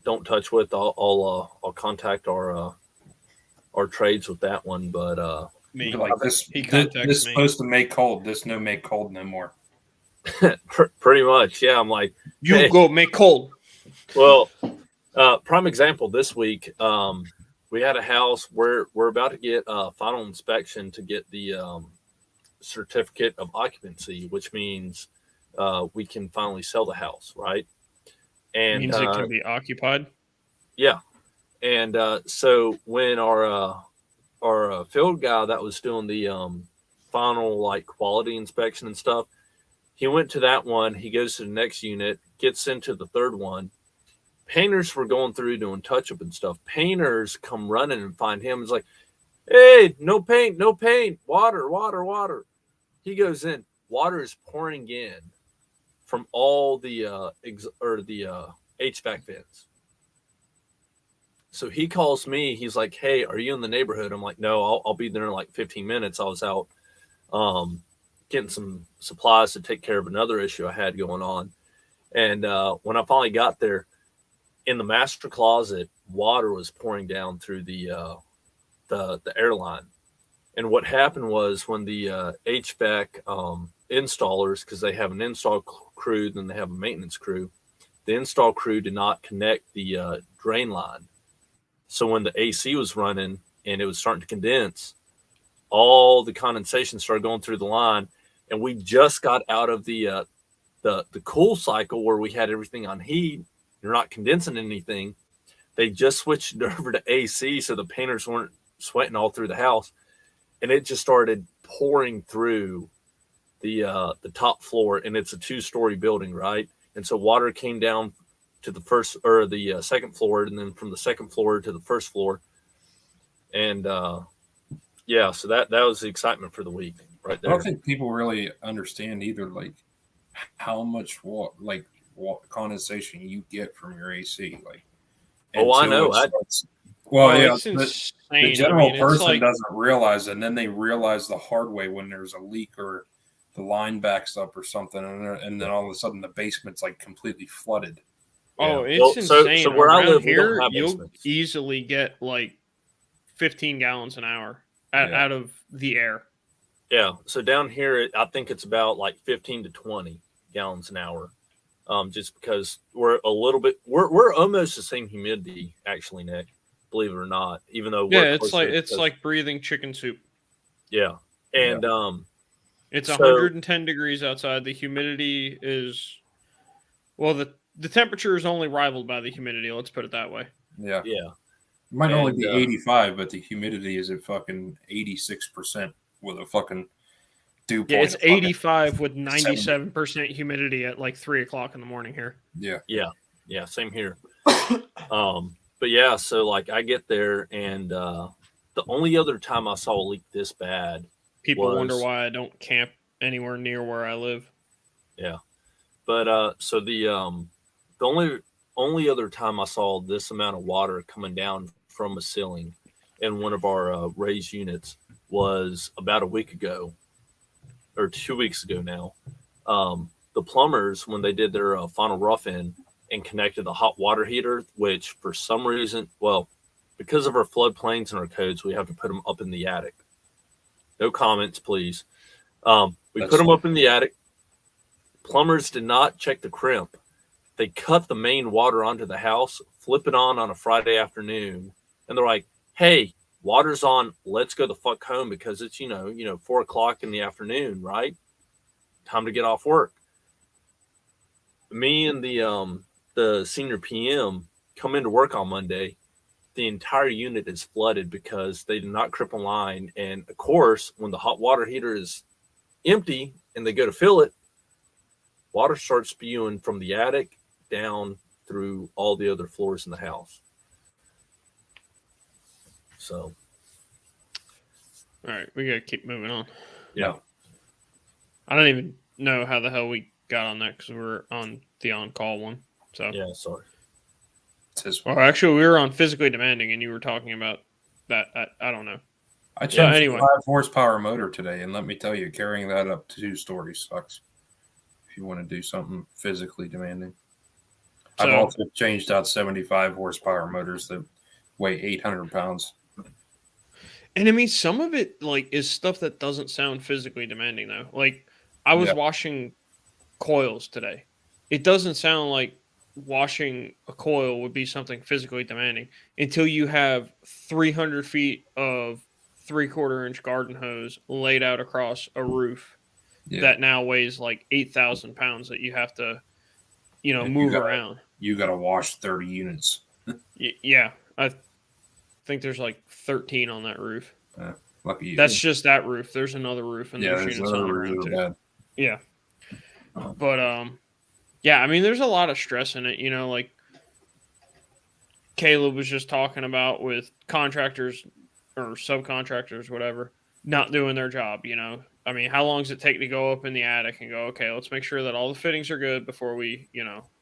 don't touch with. I'll contact our trades with that one, but Me. Like this, He this contacts me. supposed to make cold. This no make cold no more. pretty much, yeah. I'm like, You hey. go make cold. well, prime example this week. We had a house where we're about to get a final inspection to get the certificate of occupancy, which means we can finally sell the house, right? And Means it can be occupied. yeah, and so when our field guy that was doing the final like quality inspection and stuff, he went to that one. He goes to the next unit, gets into the third one. Painters were going through doing touch up and stuff. Painters come running and find him. It's like, hey, no paint, water. He goes in. Water is pouring in from all the HVAC vents. So he calls me. He's like, hey, are you in the neighborhood? I'm like, no, I'll be there in like 15 minutes. I was out getting some supplies to take care of another issue I had going on. And when I finally got there, in the master closet, water was pouring down through the airline. And what happened was when the HVAC installers, because they have an install crew, then they have a maintenance crew, the install crew did not connect the drain line. So when the AC was running and it was starting to condense, all the condensation started going through the line. And we just got out of the cool cycle where we had everything on heat. You're not condensing anything. They just switched it over to AC, so the painters weren't sweating all through the house, and it just started pouring through the top floor. And it's a 2-story building, right? And so water came down to the first or the second floor, and then from the second floor to the first floor. And yeah, so that was the excitement for the week, right I there. don't think people really understand either, like how much condensation you get from your AC. Like, Oh, I know. Well, yeah, it's the insane. general it's person like, doesn't realize, and then they realize the hard way when there's a leak or the line backs up or something, and then all of a sudden the basement's like completely flooded. Oh, Yeah. it's Well, insane. so where I Around live, we don't here, have you'll basements. easily get like 15 gallons an hour Yeah. out of the air. Yeah. So down here, I think it's about like 15 to 20 gallons an hour. Just because we're almost the same humidity, actually, Nick, believe it or not, even though Yeah, we're it's closer like to the it's coast. like breathing chicken soup. Yeah. And It's So- 110 degrees outside. The humidity is, well, the temperature is only rivaled by the humidity. Let's put it that way. Yeah. yeah. It might only be And, 85, but the humidity is at fucking 86% with a fucking dew point. Yeah, it's of fucking- 85 with 97% humidity at like 3:00 in the morning here. Yeah. Yeah, same here. But yeah, so like I get there, and the only other time I saw a leak this bad, People wonder Was- why I don't camp anywhere near where I live. but so the only other time I saw this amount of water coming down from a ceiling in one of our raised units was about a week ago, or 2 weeks ago now. The plumbers, when they did their final rough in and connected the hot water heater, which for some reason, well, because of our floodplains and our codes, we have to put them up in the attic. No comments, please. We That's put them fine. up in the attic. Plumbers did not check the crimp. They cut the main water onto the house, flip it on a Friday afternoon, and they're like, "Hey, water's on. Let's go the fuck home because it's 4:00 in the afternoon, right? Time to get off work." Me and the senior PM come into work on Monday. The entire unit is flooded because they did not crip a line, and of course, when the hot water heater is empty and they go to fill it, water starts spewing from the attic down through all the other floors in the house. So, All right, we gotta keep moving on. yeah. I don't even know how the hell we got on that because we were on the on-call one. So, Yeah, sorry. It's his well, actually, we were on physically demanding, and you were talking about that. I don't know. I changed Yeah, anyway. a 5 horsepower motor today, and let me tell you, carrying that up to 2 stories sucks. If you want to do something physically demanding, I've So- also changed out 75 horsepower motors that weigh 800 pounds. And I mean, some of it like is stuff that doesn't sound physically demanding though. Like I was Yeah. washing coils today. It doesn't sound like washing a coil would be something physically demanding until you have 300 feet of 3/4 inch garden hose laid out across a roof Yeah, that now weighs like 8,000 pounds that you have to, And you move gotta- around. you got to wash 30 units. Yeah, I think there's like 13 on that roof. Lucky you. That's just that roof. There's another roof, and yeah, there's there's units other on roofs around that too. are bad. Yeah, but yeah. I mean, there's a lot of stress in it. Like Caleb was just talking about with contractors or subcontractors, whatever, not doing their job. I mean, how long does it take to go up in the attic and go, okay, let's make sure that all the fittings are good before we,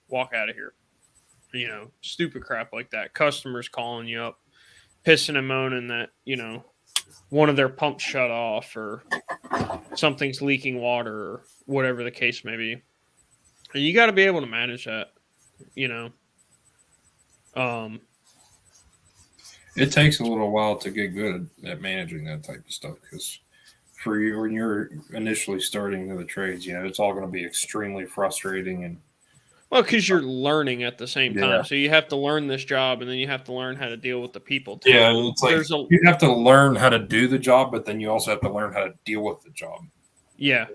walk out of here. Stupid crap like that. Customers calling you up, pissing and moaning that, one of their pumps shut off or something's leaking water or whatever the case may be. And you got to be able to manage that, It takes a little while to get good at managing that type of stuff because for you, when you're initially starting the trades, it's all going to be extremely frustrating and well, because you're learning at the same time. Yeah. So you have to learn this job and then you have to learn how to deal with the people too. yeah, it's like There's a- you have to learn how to do the job, but then you also have to learn how to deal with the job. Yeah.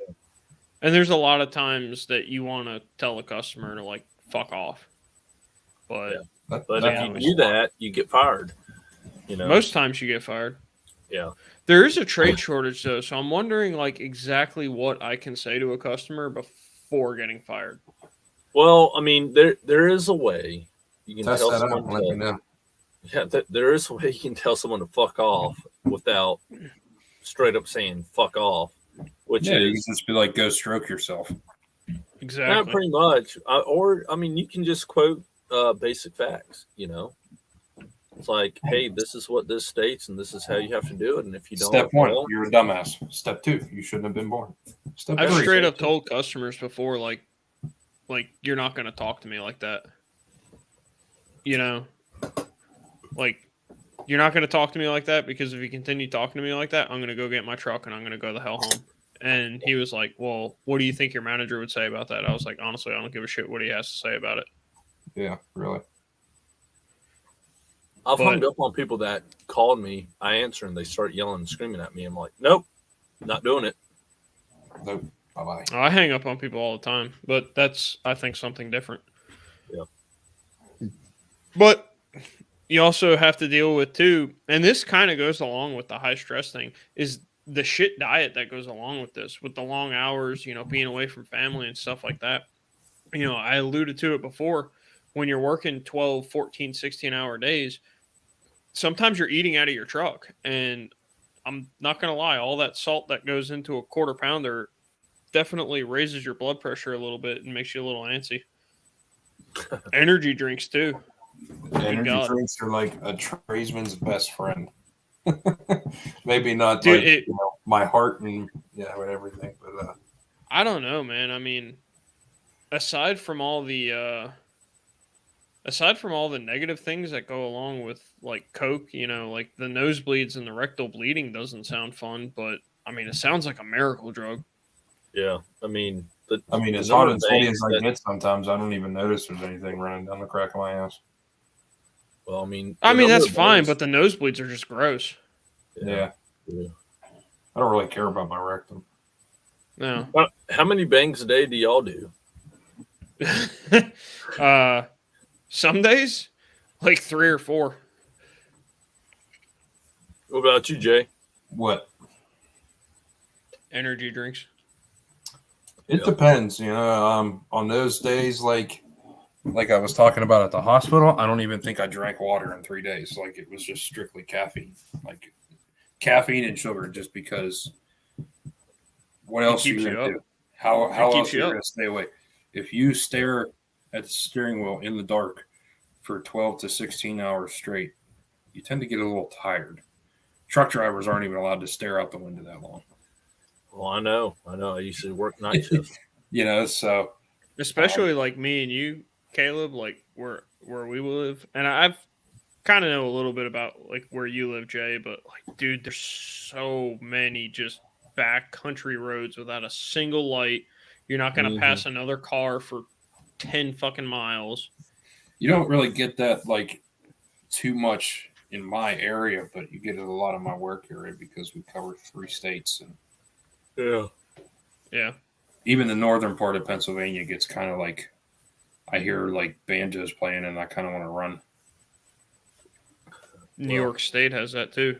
And there's a lot of times that you want to tell a customer to like fuck off. But Yeah. That- But that if you happens do a lot. that, you get fired. most times you get fired. Yeah. There is a trade shortage though, so I'm wondering like exactly what I can say to a customer before getting fired. Well, I mean, there is a way you can Test tell that out someone and let me to, know. yeah, there is a way you can tell someone to fuck off without straight up saying fuck off, which Yeah, you can is just be like, go stroke yourself. not Exactly. pretty much. Or I mean, you can just quote basic facts. It's like, hey, this is what this states, and this is how you have to do it. And if you don't, Step 1, well, you're a dumbass. Step 2, you shouldn't have been born. Stuff I've every straight day. up told customers before, like you're not going to talk to me like that. You know, like you're not going to talk to me like that because if you continue talking to me like that, I'm going to go get my truck and I'm going to go the hell home. And he was like, "Well, what do you think your manager would say about that?" I was like, "Honestly, I don't give a shit what he has to say about it." Yeah, really. I've But- hung up on people that called me. I answer and they start yelling and screaming at me. I'm like, nope, not doing it. Nope. Bye bye. I hang up on people all the time, but that's, I think, something different. Yeah. But you also have to deal with, too, and this kind of goes along with the high stress thing, is the shit diet that goes along with this, with the long hours, you know, being away from family and stuff like that. You know, I alluded to it before. When you're working 12, 14, 16-hour days, sometimes you're eating out of your truck. And I'm not going to lie, all that salt that goes into a quarter pounder definitely raises your blood pressure a little bit and makes you a little antsy. Energy drinks, too. Energy God. drinks are like a tradesman's best friend. Maybe not Dude, like my heart and and everything, but I don't know, man. I mean, aside from all the negative things that go along with like Coke, you know, like the nosebleeds and the rectal bleeding doesn't sound fun, but I mean, it sounds like a miracle drug. Yeah. I mean, as the hot number and of sweaty things as I that- get, sometimes I don't even notice there's anything running down the crack of my ass. Well, I mean, That's fine, but the nosebleeds are just gross. Yeah. I don't really care about my rectum. No. How many bangs a day do y'all do? Some days, like 3 or 4. What about you, Jay? What? Energy drinks. It Yeah. depends, on those days, like I was talking about at the hospital, I don't even think I drank water in 3 days. Like it was just strictly caffeine, like caffeine and sugar, just because. What else are keeps you you gonna up. do? How It else keeps are you you up. gonna stay awake? If you stare at the steering wheel in the dark for 12 to 16 hours straight, you tend to get a little tired. Truck drivers aren't even allowed to stare out the window that long. Well, I know. I used to work night shift. So Especially like me and you, Caleb, like where we live. And I've kind of know a little bit about like where you live, Jay, but like, dude, there's so many just back country roads without a single light. You're not going to pass another car for 10 fucking miles. you don't really get that like too much in my area, but you get it a lot in my work area because we cover 3 states, and Yeah. even the northern part of Pennsylvania gets kind of like, I hear like banjos playing and I kind of want to run. New York State has that too.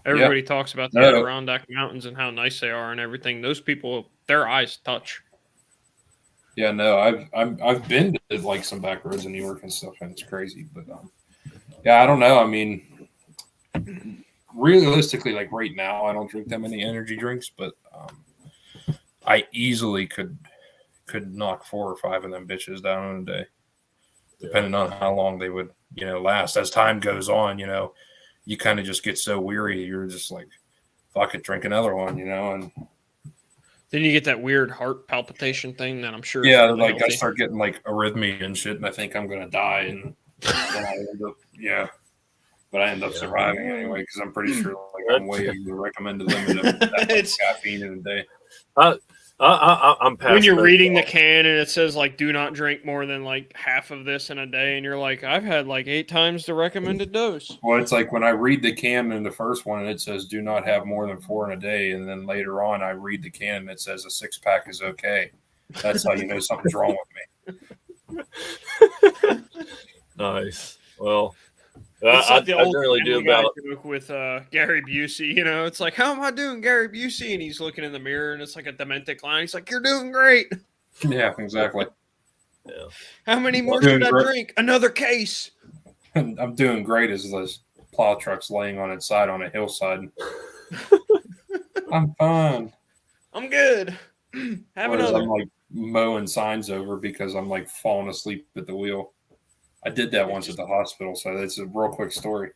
Everybody talks about the Adirondack Mountains and how nice they are and everything. Those people, their eyes touch. Yeah, no, I've been to like some back roads in New York and stuff, and it's crazy. But I don't know. I mean, realistically, like right now, I don't drink that many energy drinks, but I easily could knock 4 or 5 of them bitches down in a day, depending on how long they would last. As time goes on, you kind of just get so weary, you're just like, fuck it, drink another one, and then you get that weird heart palpitation thing that I'm sure. Yeah, like healthy. I start getting like arrhythmia and shit, and I think I'm gonna die, and then I end up, but I end up surviving anyway because I'm pretty sure like I'm way over the recommended limit of that much caffeine in a day. I'm past when you're reading the can and it says like do not drink more than like half of this in a day, and you're like, I've had like 8 times the recommended dose. Well, it's like when I read the can in the first one and it says do not have more than 4 in a day, and then later on I read the can and it says a 6-pack is okay. That's how you know something's wrong with me. Nice. Well, it's like the old generally do about joke with Gary Busey. It's like, how am I doing, Gary Busey? And he's looking in the mirror, and it's like a demented clown. He's like, you're doing great. Yeah, exactly. Yeah. How many more should I drink? Another case. I'm doing great as this plow truck's laying on its side on a hillside. I'm fine. I'm good. Have another. I'm like mowing signs over because I'm like falling asleep at the wheel. I did that once at the hospital, so that's a real quick story.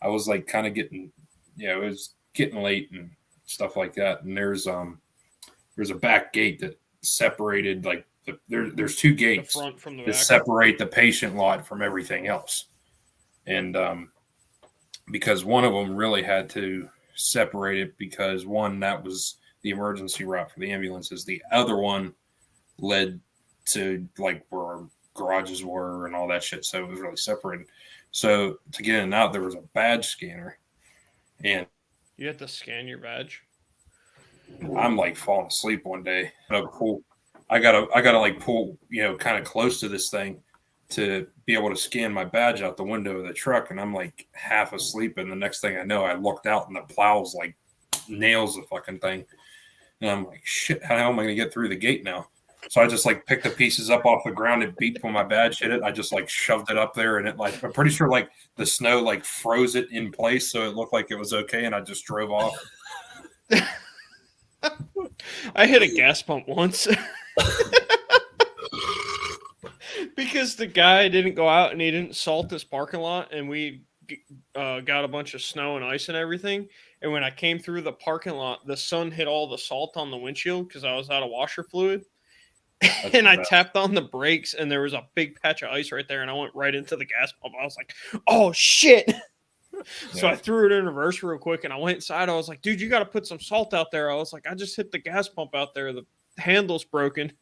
I was like kind of getting, it was getting late and stuff like that. And there's there's a back gate that separated like there's two The gates front from the that back. separate the patient lot from everything else. And because one of them really had to separate it because one, that was the emergency route for the ambulances. The other one led to like where our garages were and all that shit. So it was really separated. So to get in and out, there was a badge scanner. And You have to scan your badge. I'm like falling asleep one day. I gotta like pull, kind of close to this thing to be able to scan my badge out the window of the truck. And I'm like half asleep. And the next thing I know, I looked out and the plows like nails the fucking thing. And I'm like, shit, how am I going to get through the gate now? So I just like picked the pieces up off the ground. It beeped when my badge hit it. I just like shoved it up there and it like, I'm pretty sure like the snow like froze it in place. So it looked like it was okay. And I just drove off. I hit a gas pump once. Because the guy didn't go out and he didn't salt this parking lot, and we got a bunch of snow and ice and everything. And when I came through the parking lot, the sun hit all the salt on the windshield because I was out of washer fluid. And I tapped on the brakes, and there was a big patch of ice right there, and I went right into the gas pump. I was like, "Oh shit!" So I threw it in reverse real quick, and I went inside. I was like, "Dude, you got to put some salt out there." I was like, "I just hit the gas pump out there. The handle's broken."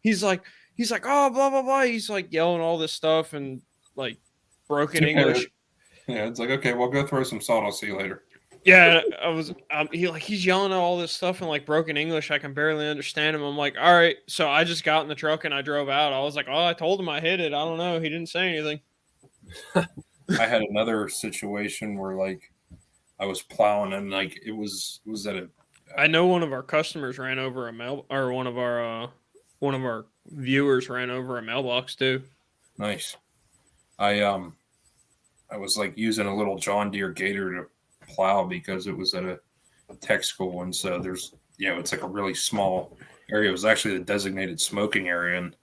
He's like, "Oh, blah blah blah." He's like yelling all this stuff and like broken English. Yeah, it's like, okay, well, go throw some salt. I'll see you later. Yeah, I was. He's yelling at all this stuff in like broken English. I can barely understand him. I'm like, all right. So I just got in the truck and I drove out. I was like, oh, I told him I hit it. I don't know. He didn't say anything. I had another situation where like I was plowing and like it was at a. I know one of our customers ran over one of our viewers ran over a mailbox too. Nice. I was like using a little John Deere Gator to plow because it was at a tech school, and so there's it's like a really small area. It was actually the designated smoking area, and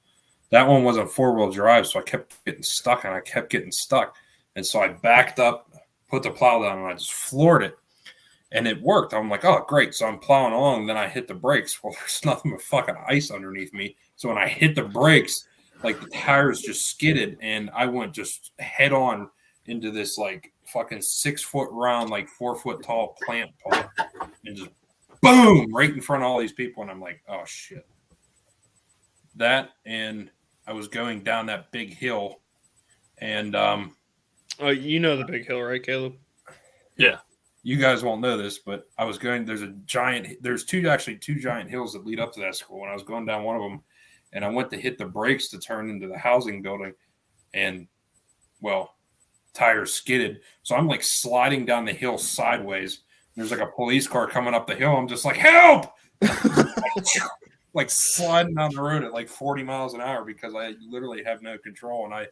that one wasn't 4-wheel drive, so I kept getting stuck, and so I backed up, put the plow down, and I just floored it, and it worked. I'm like, oh great, so I'm plowing along, and then I hit the brakes. Well, there's nothing but fucking ice underneath me, so when I hit the brakes, like the tires just skidded, and I went just head on into this like fucking 6-foot round, like 4-foot tall plant pot, and just boom right in front of all these people. And I'm like, oh shit. That, and I was going down that big hill, and you know the big hill, right, Caleb? Yeah. You guys won't know this, but I was going. There's two giant hills that lead up to that school, and I was going down one of them, and I went to hit the brakes to turn into the housing building, and tires skidded. So I'm like sliding down the hill sideways. There's like a police car coming up the hill. I'm just like, help! Like sliding down the road at like 40 miles an hour because I literally have no control. And I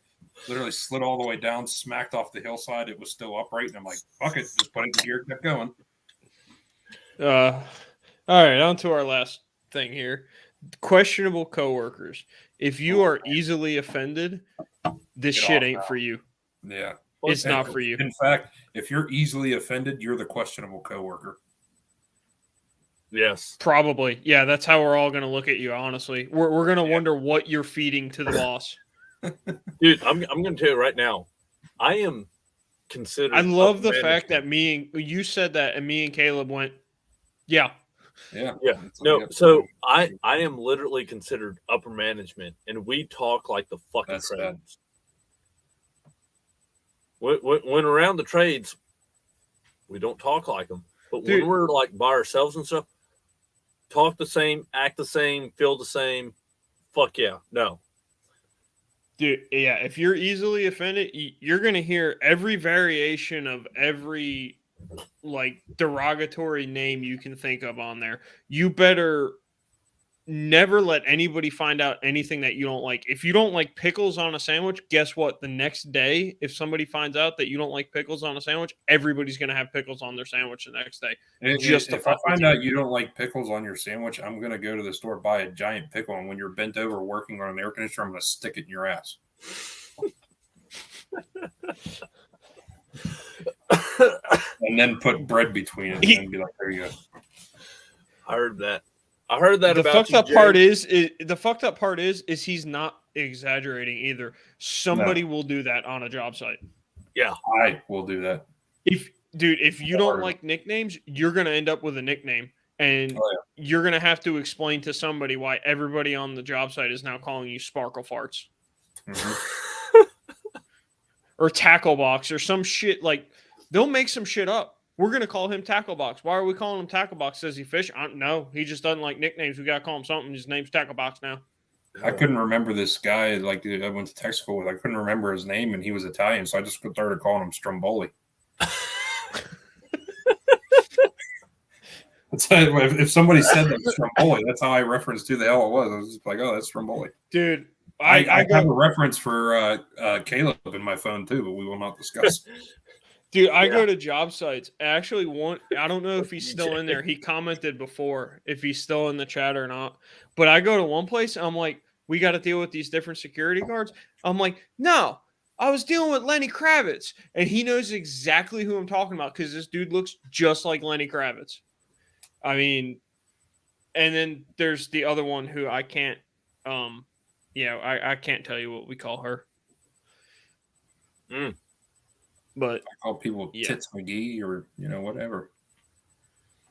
literally slid all the way down, smacked off the hillside. It was still upright. And I'm like, fuck it. Just put it in gear, kept going. All right, on to our last thing here. Questionable coworkers. If you are easily offended, this Get shit off ain't now. for you. Yeah. It's not for you. In fact, if you're easily offended, you're the questionable coworker. Yes. Probably. Yeah, that's how we're all going to look at you, honestly. We're going to wonder what you're feeding to the boss. Dude, I'm going to tell you right now. I am considered. I love the fact that you said that and me and Caleb went, yeah. Yeah. Yeah. No, so I am literally considered upper management, and we talk like the fucking That's trades. When around the trades, we don't talk like them. But Dude. when we're like by ourselves and stuff, talk the same, act the same, feel the same. Fuck yeah. No. Dude, yeah, if you're easily offended, you're going to hear every variation of every like derogatory name you can think of on there. You better never let anybody find out anything that you don't like. If you don't like pickles on a sandwich, guess what? The next day, if somebody finds out that you don't like pickles on a sandwich, everybody's going to have pickles on their sandwich the next day. If I find out you don't like pickles on your sandwich, I'm going to go to the store, buy a giant pickle, and when you're bent over working on an air conditioner, I'm going to stick it in your ass. And then put bread between it and be like, there you go. I heard that. I heard that The about fucked you, up Jay. part is he's not exaggerating either. Somebody will do that on a job site. Yeah. I will do that. If you don't Or- like nicknames, you're gonna end up with a nickname, and Oh, you're gonna have to explain to somebody why everybody on the job site is now calling you Sparkle Farts Mhm. or Tackle Box or some shit. Like they'll make some shit up. We're gonna call him Tackle Box. Why are we calling him Tackle Box? Says he fish? No, he just doesn't like nicknames. We gotta call him something. His name's Tackle Box now. I couldn't remember this guy. Like I went to tech school with. I couldn't remember his name, and he was Italian, so I just started calling him Stromboli. That's how, if somebody said that Stromboli, that's how I referenced who the hell it was. I was just like, "Oh, that's Stromboli." Dude, I I have a go, reference for Caleb in my phone too, but we will not discuss. dude, I Yeah. go to job sites. Actually, I don't know if he's still in there. He commented before if he's still in the chat or not. But I go to one place, and I'm like, we got to deal with these different security guards. I'm like, no, I was dealing with Lenny Kravitz, and he knows exactly who I'm talking about because this dude looks just like Lenny Kravitz. I mean, and then there's the other one who I can't, I can't tell you what we call her. But I call people Yeah. Tits McGee or whatever.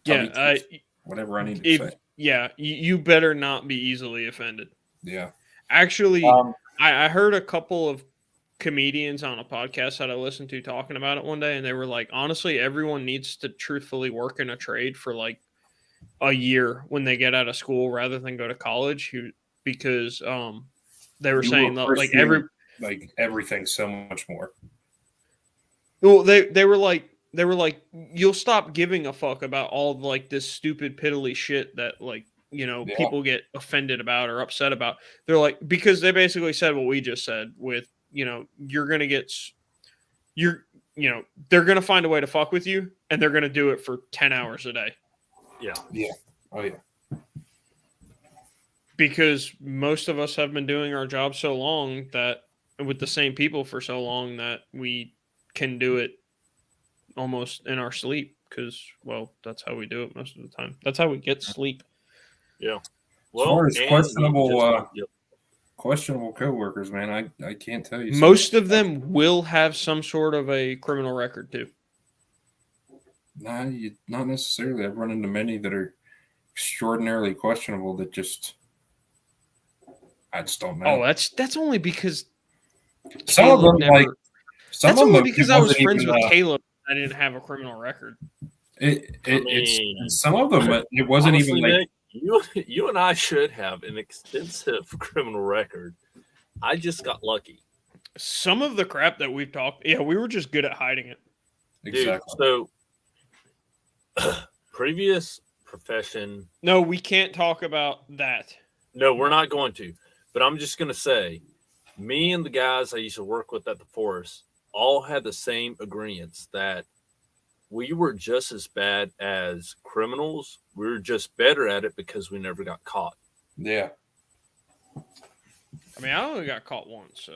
yeah, Tubby Tits, whatever I need to if say. you better not be easily offended. Yeah. Actually, Um, I heard a couple of comedians on a podcast that I listened to talking about it one day, and they were like, honestly, everyone needs to truthfully work in a trade for like a year when they get out of school rather than go to college, because they were you saying will that appreciate, everything so much more. well they were like you'll stop giving a fuck about all like this stupid piddly shit that Yeah. people get offended about or upset about. They're like, because they basically said what we just said with you're gonna get they're gonna find a way to fuck with you, and they're gonna do it for 10 hours a day Oh yeah. because most of us have been doing our job so long that with the same people for so long that we can do it almost in our sleep because, well, that's how we do it most of the time. That's how we get sleep. Well, far as and questionable, yep. Questionable coworkers, man, I can't tell you. Most of them will have some sort of a criminal record too. Nah, not necessarily. I've run into many that are extraordinarily questionable that I just don't know. Oh, that's only because Some of them, never. some That's of them, only because it I was wasn't friends even, with Caleb. I didn't have a criminal record. It's some of them, but it wasn't Honestly, even like. Nick, you and I should have an extensive criminal record. I just got lucky. Some of the crap that we've talked, we were just good at hiding it. Exactly. Dude, so previous profession. No, we can't talk about that. No, we're not going to. But I'm just going to say, me and the guys I used to work with at the force all had the same agreements that we were just as bad as criminals. We were just better at it because we never got caught. Yeah. I mean, I only got caught once, so.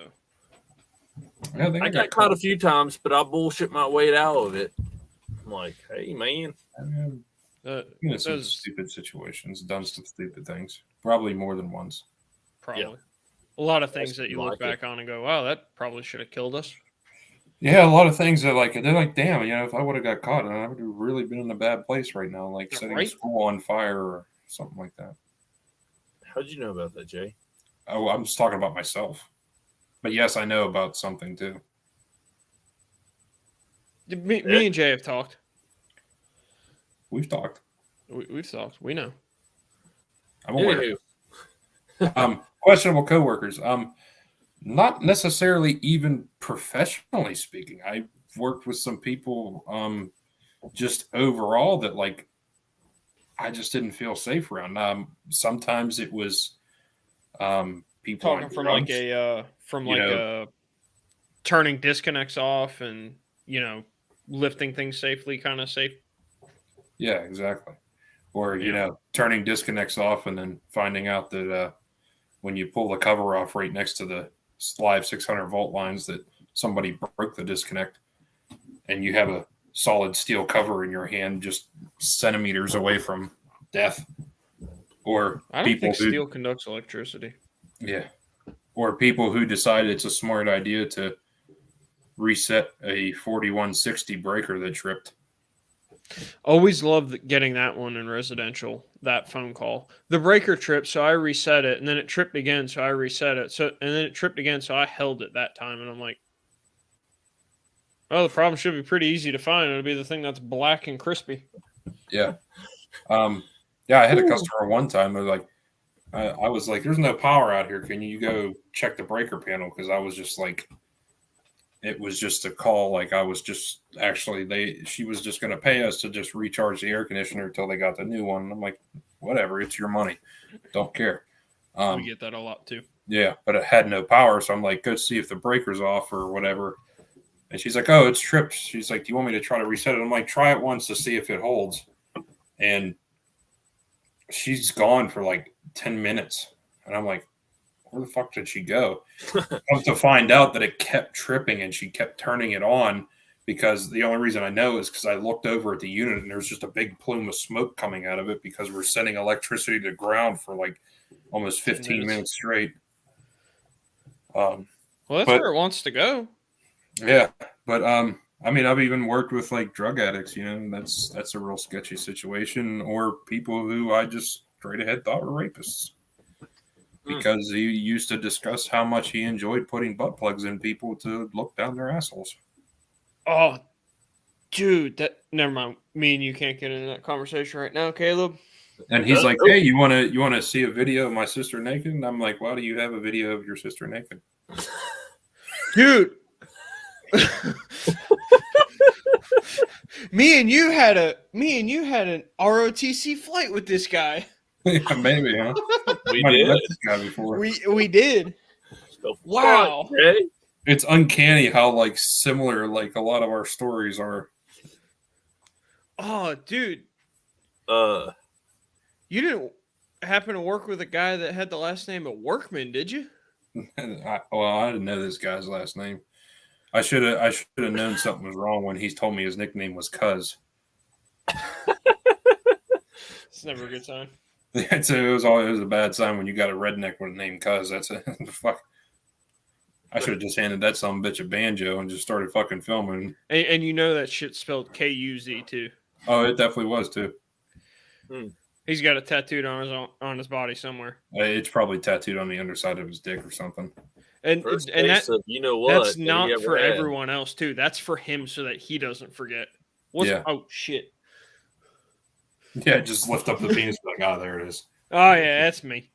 Yeah, I got caught a few times, but I bullshit my way out of it. I'm like, hey, man. Some those- stupid situations, done some stupid things, probably more than once. Probably. Yeah. A lot of things that you Like look back on and go, wow, that probably should have killed us. Yeah, a lot of things that they're like, damn, if I would have got caught, I would have really been in a bad place right now, like Yeah, setting right. school on fire or something like that. How'd you know about that, Jay? Oh, I'm just talking about myself. But yes, I know about something too. Me and Jay have talked. We've talked. We've talked. We know. I'm aware. Anywho, Questionable coworkers. Not necessarily even professionally speaking. I've worked with some people just overall that like I just didn't feel safe around. Sometimes it was people Talking on from drugs. turning disconnects off and lifting things safely, kind of safe. Yeah, exactly. Or Yeah. turning disconnects off and then finding out that when you pull the cover off right next to the live 600 volt lines that somebody broke the disconnect, and you have a solid steel cover in your hand just centimeters away from death. or I don't people think who steel conducts electricity. yeah, or people who decide it's a smart idea to reset a 4160 breaker that tripped. Always loved getting that one in residential, that phone call. The breaker tripped, so I reset it, and then it tripped again, so I reset it. And then it tripped again, so I held it that time, and I'm like, oh, the problem should be pretty easy to find. It'll be the thing that's black and crispy. Yeah. Yeah, I had a customer one time. They're like, I was like, "There's no power out here. Can you go check the breaker panel?" Because I was just like, it was just a call. Like I was just actually she was just going to pay us to just recharge the air conditioner until they got the new one. And I'm like, whatever, it's your money, don't care. We get that a lot too. Yeah, but it had no power, so I'm like, go see if the breaker's off or whatever. And she's like, oh, it's tripped. She's like, do you want me to try to reset it? I'm like, try it once to see if it holds. And she's gone for like 10 minutes. And I'm like, where the fuck did she go? Come to find out that it kept tripping and she kept turning it on, because the only reason I know is because I looked over at the unit and there's just a big plume of smoke coming out of it because we're sending electricity to ground for like almost 15 minutes straight. Well, that's where it wants to go. Yeah, but I mean, I've even worked with like drug addicts. You know, that's a real sketchy situation, or people who I just straight ahead thought were rapists because he used to discuss how much he enjoyed putting butt plugs in people to look down their assholes. Oh, dude, never mind. Me and you can't get into that conversation right now, Caleb. And he's like, "Hey, you want to see a video of my sister naked?" And I'm like, "Why do you have a video of your sister naked?" Dude. me and you had an ROTC flight with this guy. Yeah, maybe, huh? We Might have did. met this guy before. We did. So Wow. fun, okay? It's uncanny how like similar like a lot of our stories are. Oh, dude. Uh, You didn't happen to work with a guy that had the last name of Workman, did you? I didn't know this guy's last name. I should have known something was wrong when he told me his nickname was Cuz. It's never a good sign. It was a bad sign when you got a redneck with a name Cuz. That's a fuck. I should have just handed that some bitch a banjo and just started fucking filming. And you know that shit's spelled K-U-Z too. Oh, it definitely was too. He's got it tattooed on his body somewhere. It's probably tattooed on the underside of his dick or something. And first and case that, of you know what? that's that he not ever for had. everyone else too. That's for him so that he doesn't forget. Yeah. Oh shit. Yeah, just lift up the penis and be like, there it is. Oh yeah, that's me.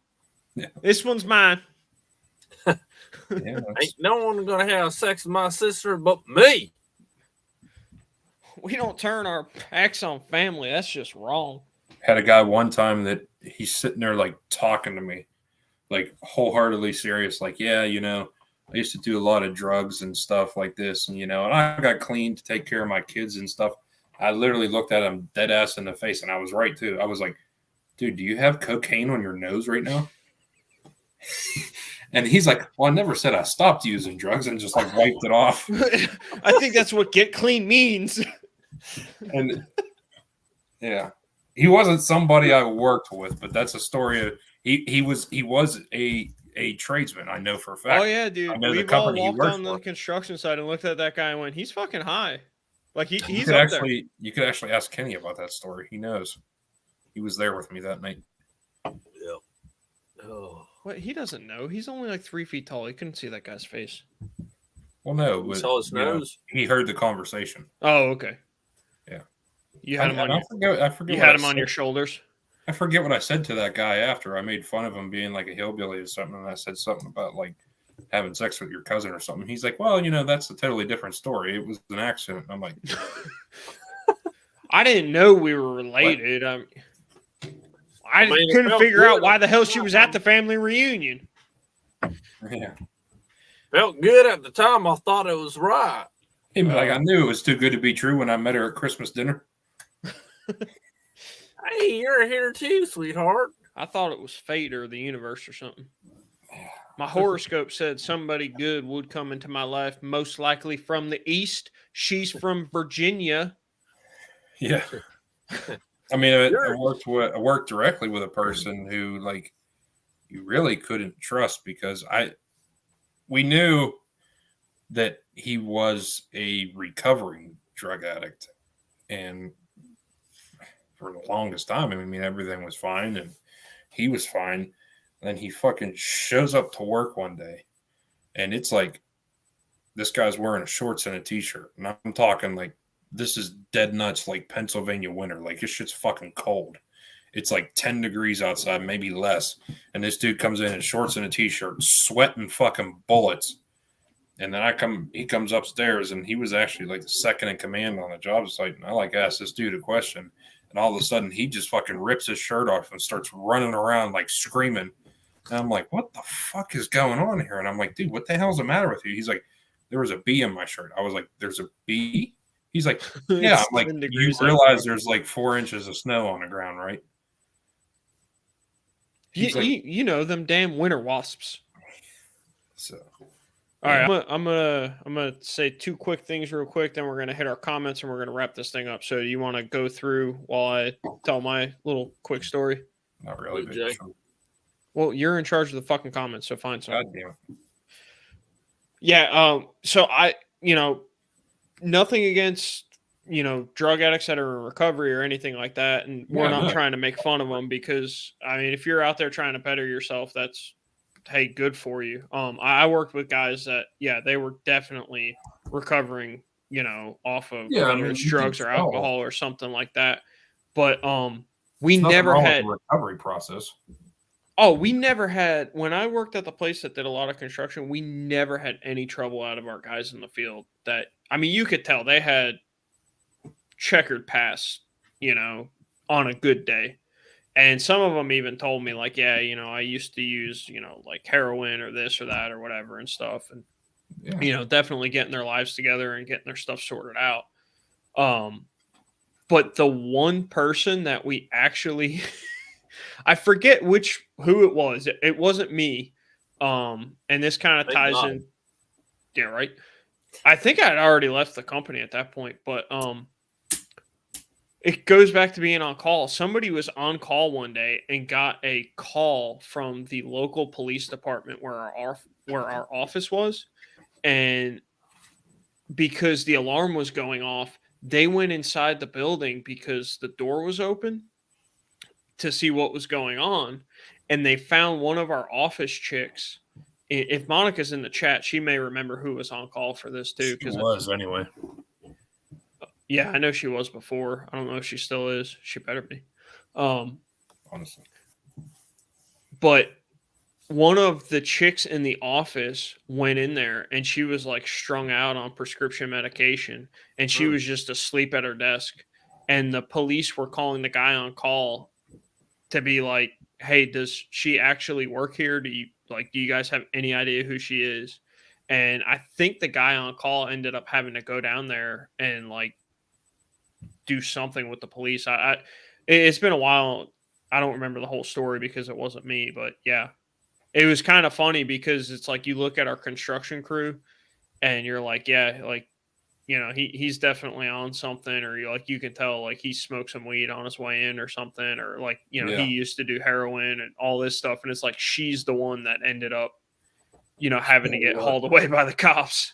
Yeah. This one's mine. Yeah, Ain't no one gonna have sex with my sister but me. We don't turn our backs on family. That's just wrong. had a guy one time that he's sitting there like talking to me, like wholeheartedly serious, like, yeah, you know, I used to do a lot of drugs and stuff like this, and and I got clean to take care of my kids and stuff. I literally looked at him dead ass in the face, and I was right too. I was like, dude, do you have cocaine on your nose right now? And he's like, well, I never said I stopped using drugs, and just like wiped it off. I think that's what get clean means. And yeah, he wasn't somebody I worked with, but that's a story of he was a tradesman. I know for a fact. Oh yeah, dude. I know the We've all company he walked works on the for. construction side and looked at that guy and went, "He's fucking high." Like he's You could up there. you could actually ask Kenny about that story. He knows. He was there with me that night. Yep. Oh, What? He doesn't know. He's only like 3 feet tall. He couldn't see that guy's face. Well, no, you but saw his nose. he heard the conversation. Oh, okay. Yeah. You had him on your. I forget. You what had I him on said. your shoulders. I forget what I said to that guy after. I made fun of him being like a hillbilly or something, and I said something about like having sex with your cousin or something. He's like, "Well, that's a totally different story. It was an accident." I'm like, I didn't know we were related. I mean, it couldn't felt figure out good. why the hell she was at the family reunion. "Yeah." Felt good at the time. I thought it was right. He'd be like, "I knew it was too good to be true when I met her at Christmas dinner." Hey, you're here too, sweetheart. I thought it was fate or the universe or something. My horoscope said somebody good would come into my life, most likely from the east. She's from Virginia. Yeah. I mean, I worked directly with a person who like you really couldn't trust because we knew that he was a recovering drug addict, and for the longest time, I mean, everything was fine and he was fine. And then he fucking shows up to work one day, and it's like this guy's wearing a shorts and a t-shirt, and I'm talking like this is dead nuts, like Pennsylvania winter. Like this shit's fucking cold. It's like 10 degrees outside, maybe less. And this dude comes in shorts and a t-shirt, sweating fucking bullets. And then he comes upstairs, and he was actually like the second in command on the job site. And I like asked this dude a question, and all of a sudden he just fucking rips his shirt off and starts running around like screaming. And I'm like, what the fuck is going on here? And I'm like, dude, what the hell's the matter with you? He's like, there was a bee in my shirt. I was like, there's a bee? He's like, yeah. I'm like, you realize there's like 4 inches of snow on the ground, right? You know them damn winter wasps. So, all right, I'm gonna say 2 quick things real quick. Then we're gonna hit our comments and we're gonna wrap this thing up. So, you want to go through while I tell my little quick story? Not really, Jay. Well, you're in charge of the fucking comments, so find something. God damn it. Yeah. So nothing against drug addicts that are in recovery or anything like that, and we're not trying to make fun of them because I mean, if you're out there trying to better yourself, that's hey, good for you. I worked with guys that they were definitely recovering, off of whether it's drugs or alcohol or something like that. But we never had a recovery process. Oh, we never had, when I worked at the place that did a lot of construction, we never had any trouble out of our guys in the field that, I mean, you could tell they had checkered past, on a good day. And some of them even told me like, yeah, I used to use, like heroin or this or that or whatever and stuff. And, definitely getting their lives together and getting their stuff sorted out. But the one person that we actually... I forget who it was. It wasn't me. And this kind of ties in. Yeah, right. I think I had already left the company at that point, but it goes back to being on call. Somebody was on call one day and got a call from the local police department where our office was, and because the alarm was going off, they went inside the building because the door was open to see what was going on, and they found one of our office chicks. If Monica's in the chat, she may remember who was on call for this too. She was anyway. Yeah, I know she was before. I don't know if she still is. She better be. Honestly. But one of the chicks in the office went in there, and she was like strung out on prescription medication, and she was just asleep at her desk. And the police were calling the guy on call to be like, hey, does she actually work here? Do you guys have any idea who she is? And I think the guy on call ended up having to go down there and like do something with the police. It's been a while. I don't remember the whole story because it wasn't me, but yeah, it was kind of funny because it's like you look at our construction crew and you're like, yeah, like, he's definitely on something, or you can tell like he smoked some weed on his way in or something, or like, he used to do heroin and all this stuff. And it's like, she's the one that ended up, having to get hauled away by the cops.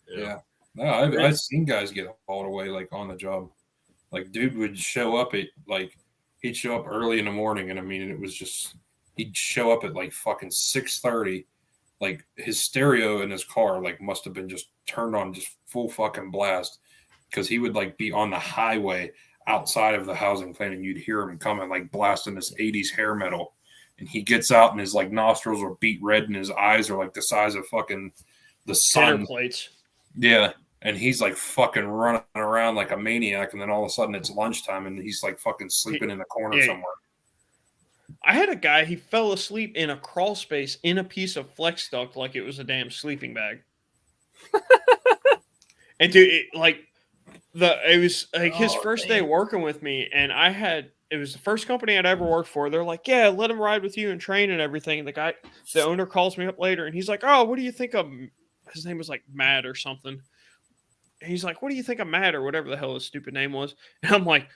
Yeah. No, I've seen guys get hauled away like on the job. Like dude would show up at he'd show up early in the morning. And I mean, it was just, he'd show up at like fucking 6:30. Like his stereo in his car like must have been just turned on just full fucking blast, because he would like be on the highway outside of the housing plan and you'd hear him coming like blasting this 80s hair metal, and he gets out and his like nostrils are beat red and his eyes are like the size of fucking the sun plates. Yeah, and he's like fucking running around like a maniac, and then all of a sudden it's lunchtime and he's like fucking sleeping in the corner somewhere. I had a guy, he fell asleep in a crawl space in a piece of flex duct like it was a damn sleeping bag. And dude, it was like his first day working with me, and it was the first company I'd ever worked for. They're like, yeah, let him ride with you and train and everything. And the owner calls me up later and he's like, oh, what do you think of, his name was like Matt or something. And he's like, what do you think of Matt or whatever the hell his stupid name was? And I'm like,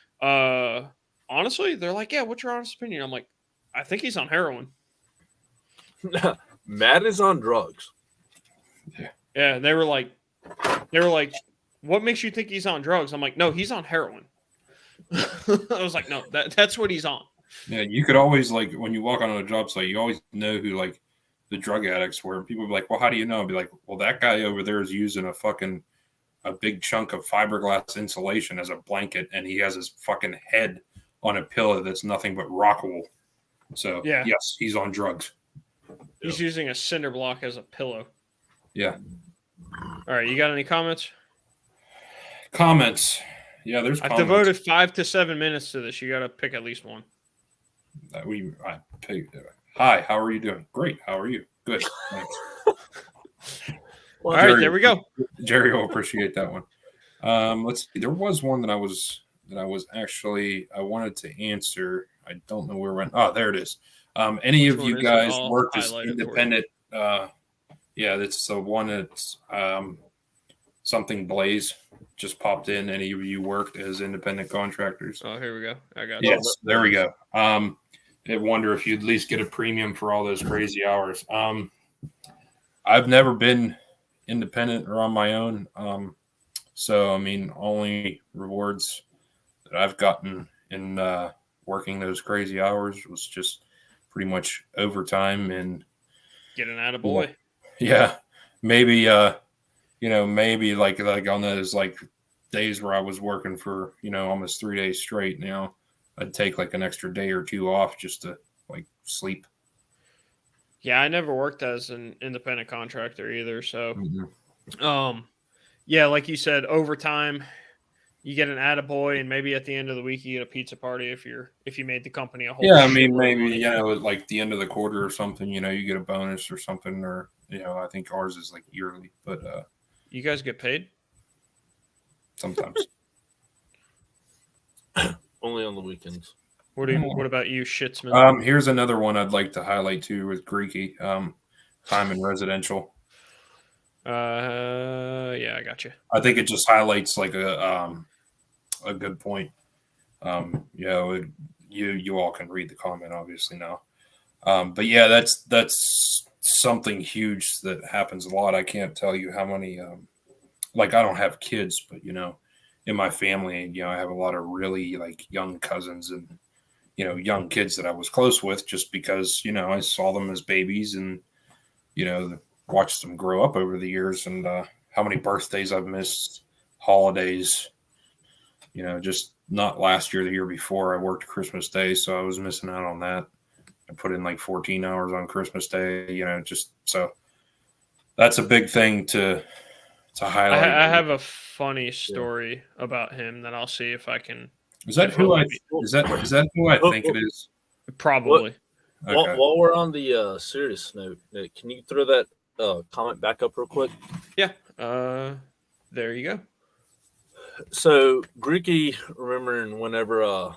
honestly, they're like, yeah, what's your honest opinion? I'm like, I think he's on heroin. Matt is on drugs. Yeah, they were like, what makes you think he's on drugs? I'm like, no, he's on heroin. I was like, no, that's what he's on. Yeah, you could always, like, when you walk on a job site, you always know who, like, the drug addicts were. People be like, well, how do you know? I'd be like, well, that guy over there is using a big chunk of fiberglass insulation as a blanket, and he has his fucking head on a pillow that's nothing but rock wool. So, Yeah. yes, he's on drugs. He's using a cinder block as a pillow. Yeah. All right, you got any comments? Comments. Yeah, there's I've comments. devoted 5 to 7 minutes to this. You got to pick at least one. Hi, how are you doing? Great. How are you? Good. Thanks. All right, there we go. Jerry will appreciate that one. Let's see. There was one that I wanted to answer. I don't know where it went. Oh, there it is. Any Which of one you is it? guys I'll worked as highlight it for you. independent? Yeah, that's the one that's something Blaze just popped in. Any of you worked as independent contractors? Oh, here we go. I got Yes, there we go. I wonder if you'd at least get a premium for all those crazy hours. I've never been independent or on my own. So, I mean, only rewards that I've gotten in working those crazy hours was just pretty much overtime and Get an attaboy. yeah, maybe maybe like on those like days where I was working for almost 3 days straight. Now I'd take like an extra day or two off just to like sleep. Yeah, I never worked as an independent contractor either. So, Mm-hmm. Yeah, like you said, overtime, you get an attaboy, and maybe at the end of the week you get a pizza party if you made the company a whole. Yeah, I mean shitload of maybe money. at like the end of the quarter or something, you get a bonus or something, or I think ours is like yearly, but You guys get paid? sometimes. Only on the weekends. What about you, Shitsman? Here's another one I'd like to highlight too with Greeky. Time in residential. Yeah, I got you. I think it just highlights like a good point. You all can read the comment obviously now. But yeah, that's something huge that happens a lot. I can't tell you how many. Like I don't have kids, but in my family, I have a lot of really like young cousins and young kids that I was close with just because I saw them as babies and watched them grow up over the years and how many birthdays I've missed, holidays, just not last year, the year before. I worked Christmas Day, so I was missing out on that. I put in like 14 hours on Christmas Day, just so that's a big thing to highlight. I have a funny story about him that I'll see if I can. Is that who I think it is? Probably. Okay. While we're on the serious note, Nick, can you throw that comment back up real quick? Yeah. There you go. So Greeky, remembering whenever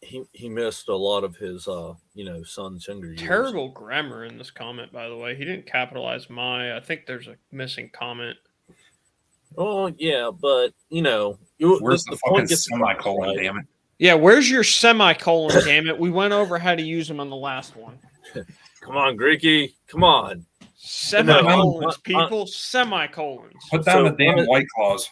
he missed a lot of his son's younger years. Terrible grammar in this comment, by the way. He didn't capitalize my. I think there's a missing comment. Oh yeah, but where's the fucking semicolon? Right? Damn it! Yeah, where's your semicolon? Damn it! We went over how to use them on the last one. Come on, Greeky. Come on. Semicolons, people. Semicolons. Put down the damn White Claws.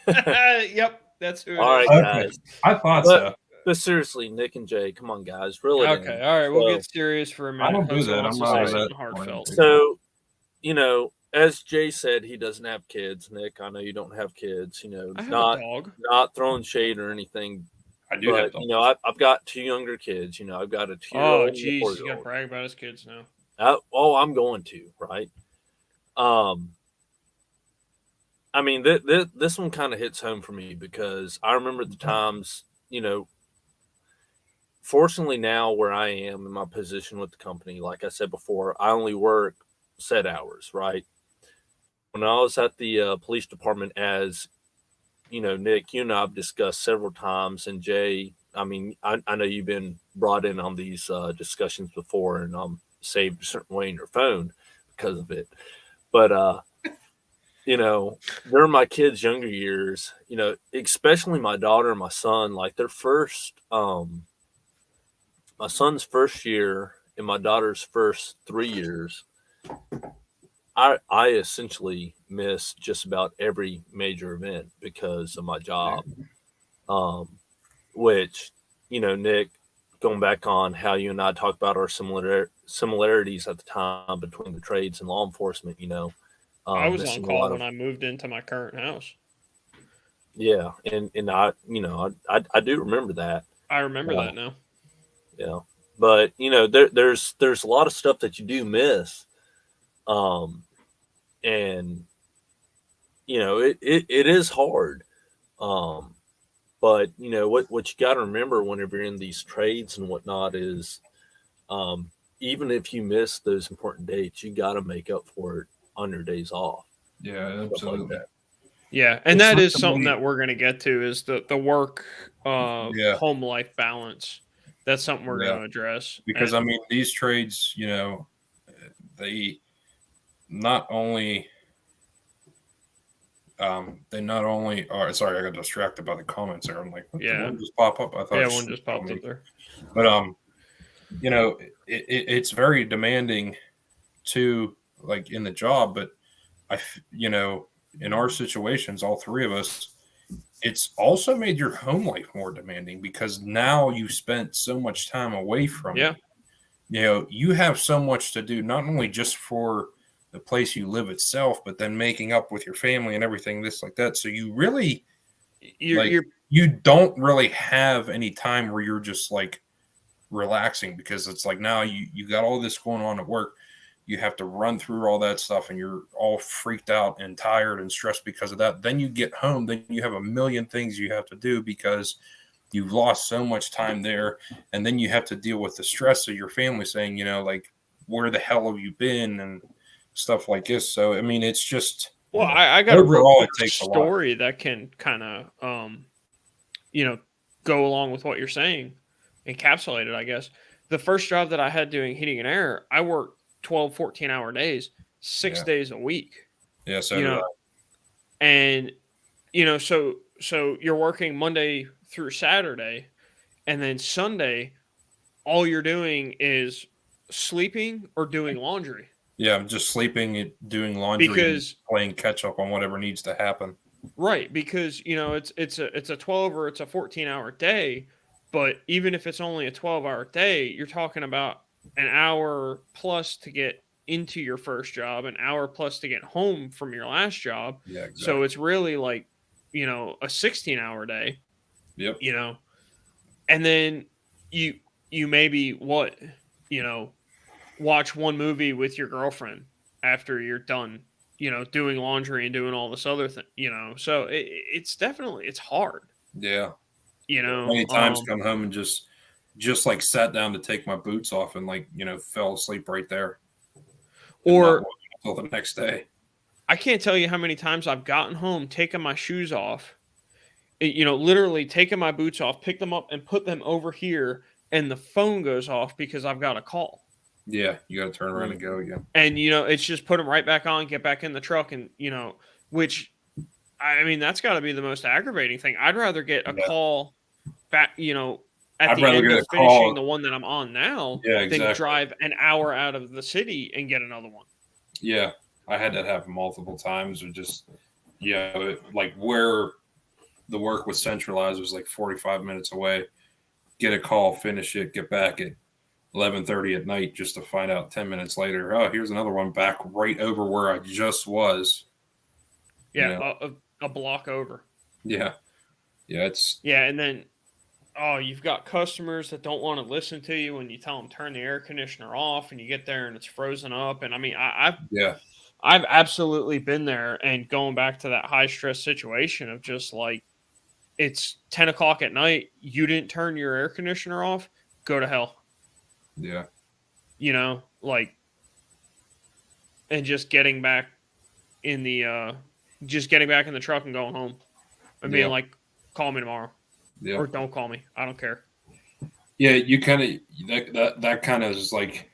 Yep, that's who it All right, is. guys. I thought so. But seriously, Nick and Jay, come on, guys. Really? Okay, all right. We'll get serious for a minute. I don't do Jose that. wants I'm to not say that something heartfelt. So, as Jay said, he doesn't have kids. Nick, I know you don't have kids. I have not a dog. not throwing shade or anything. I do have But dogs. I've got 2 younger kids. I've got a 2-year-old. Oh, and a geez, you got to 4-year-old. brag about his kids now. I'm going to, right? I mean, this one kind of hits home for me because I remember the times, fortunately now where I am in my position with the company, like I said before, I only work set hours, right? When I was at the police department, as Nick, you and I have discussed several times, and Jay, I mean, I know you've been brought in on these discussions before and saved a certain way in your phone because of it. But you know, during my kids' younger years, you know, especially my daughter and my son, like their first, my son's first year and my daughter's first 3 years, I essentially missed just about every major event because of my job. Um, which, you know, Nick, going back on how you and I talked about our similarities at the time between the trades and law enforcement, you know, I was on missing a call lot when of, I moved into my current house. yeah, and I, you know, I do remember that, I remember uh, that now. you know, but you know, there's a lot of stuff that you do miss, um, and you know, it is hard, um, but you know what you got to remember whenever you're in these trades and whatnot is, um, even if you miss those important dates, you got to make up for it on your days off, Yeah, stuff like absolutely. that. Yeah, and It's that not is the something money. that we're going to get to is the work Yeah, home life balance. That's something we're going yeah. to address. Because I mean, these trades, you know, they not only they not only are. Sorry, I got distracted by the comments there. I'm like, what, did Yeah, one just pop up? I thought yeah, it one just just told popped me. up there. But you know, it's very demanding to like in the job. But you know, in our situations, all three of us, it's also made your home life more demanding because now you spent so much time away from it. Yeah, You know, you have so much to do, not only just for the place you live itself, but then making up with your family and everything, this like that. So you really like you're you don't really have any time where you're just like relaxing because it's like now you got all this going on at work. You have to run through all that stuff and you're all freaked out and tired and stressed because of that. Then you get home, then you have a million things you have to do because you've lost so much time there. And then you have to deal with the stress of your family saying, you know, like, where the hell have you been and stuff like this. So, I mean, it's just well. I got a real overall, quick it takes a lot. story that can kind of you know, go along with what you're saying, encapsulate it, I guess. The first job that I had doing heating and air, I worked 12, 14-hour days, six Yeah. days a week, Yeah. So you did know, I. and, you know, so you're working Monday through Saturday, and then Sunday, all you're doing is sleeping or doing laundry Yeah. I'm just sleeping, doing laundry, and because playing catch up on whatever needs to happen. right, because you know it's a 12 or it's a 14-hour day, but even if it's only a 12-hour day, you're talking about an hour plus to get into your first job, an hour plus to get home from your last job. Yeah. So Exactly. it's really like, you know, a 16-hour day, Yep. you know. And then you you maybe what, you know, watch one movie with your girlfriend after you're done, you know, doing laundry and doing all this other thing, you know. So it's definitely it's hard, Yeah. you Yeah. know. Many times come home and just like sat down to take my boots off and like, you know, fell asleep right there and not Or woke up until the next day. I can't tell you how many times I've gotten home, taken my shoes off, you know, literally taken my boots off, pick them up and put them over here, and the phone goes off because I've got a call. Yeah. You got to turn around and Mm. go again. And you know, it's just put them right back on, get back in the truck, and you know, which I mean, that's got to be the most aggravating thing. I'd rather get a Yeah. call back, you know, at I'd the rather end get of a finishing call. the one that I'm on now Yeah, than exactly. drive an hour out of the city and get another one. Yeah, I had that happen multiple times. Or just yeah, like where the work was centralized was like 45 minutes away. Get a call, finish it, get back at 11:30 at night, just to find out 10 minutes later. Oh, here's another one back right over where I just was. You Yeah, know, a block over. yeah, yeah. It's Yeah, and then oh, you've got customers that don't want to listen to you when you tell them turn the air conditioner off, and you get there and it's frozen up. And I mean, yeah, I've absolutely been there, and going back to that high stress situation of just like it's 10 o'clock at night, you didn't turn your air conditioner off, go to hell. yeah, You know, like, and just getting back in the just getting back in the truck and going home and being yeah, like, call me tomorrow yeah. or don't call me, I don't care. Yeah, you kind of that kind of is like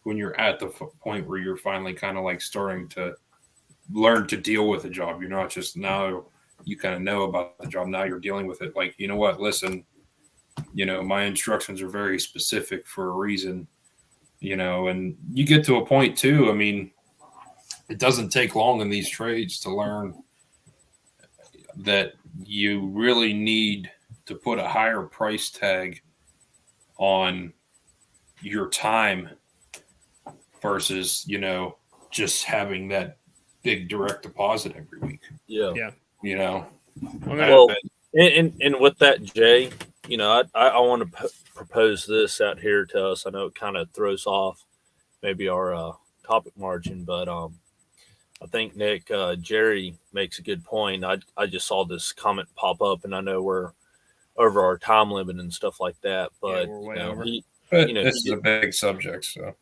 when you're at the point where you're finally kind of like starting to learn to deal with the job. You're not just now you kind of know about the job. Now you're dealing with it. Like, you know what? Listen, my instructions are very specific for a reason, and you get to a point too. I mean, it doesn't take long in these trades to learn that you really need to put a higher price tag on your time versus, just having that big direct deposit every week. Yeah. Well, and with that, Jay, I want to propose this out here to us. I know it kind of throws off maybe our topic margin, but I think Nick, Jerry makes a good point. I just saw this comment pop up, and I know we're over our time limit and stuff like that, but we're way over. This is a big subject, so.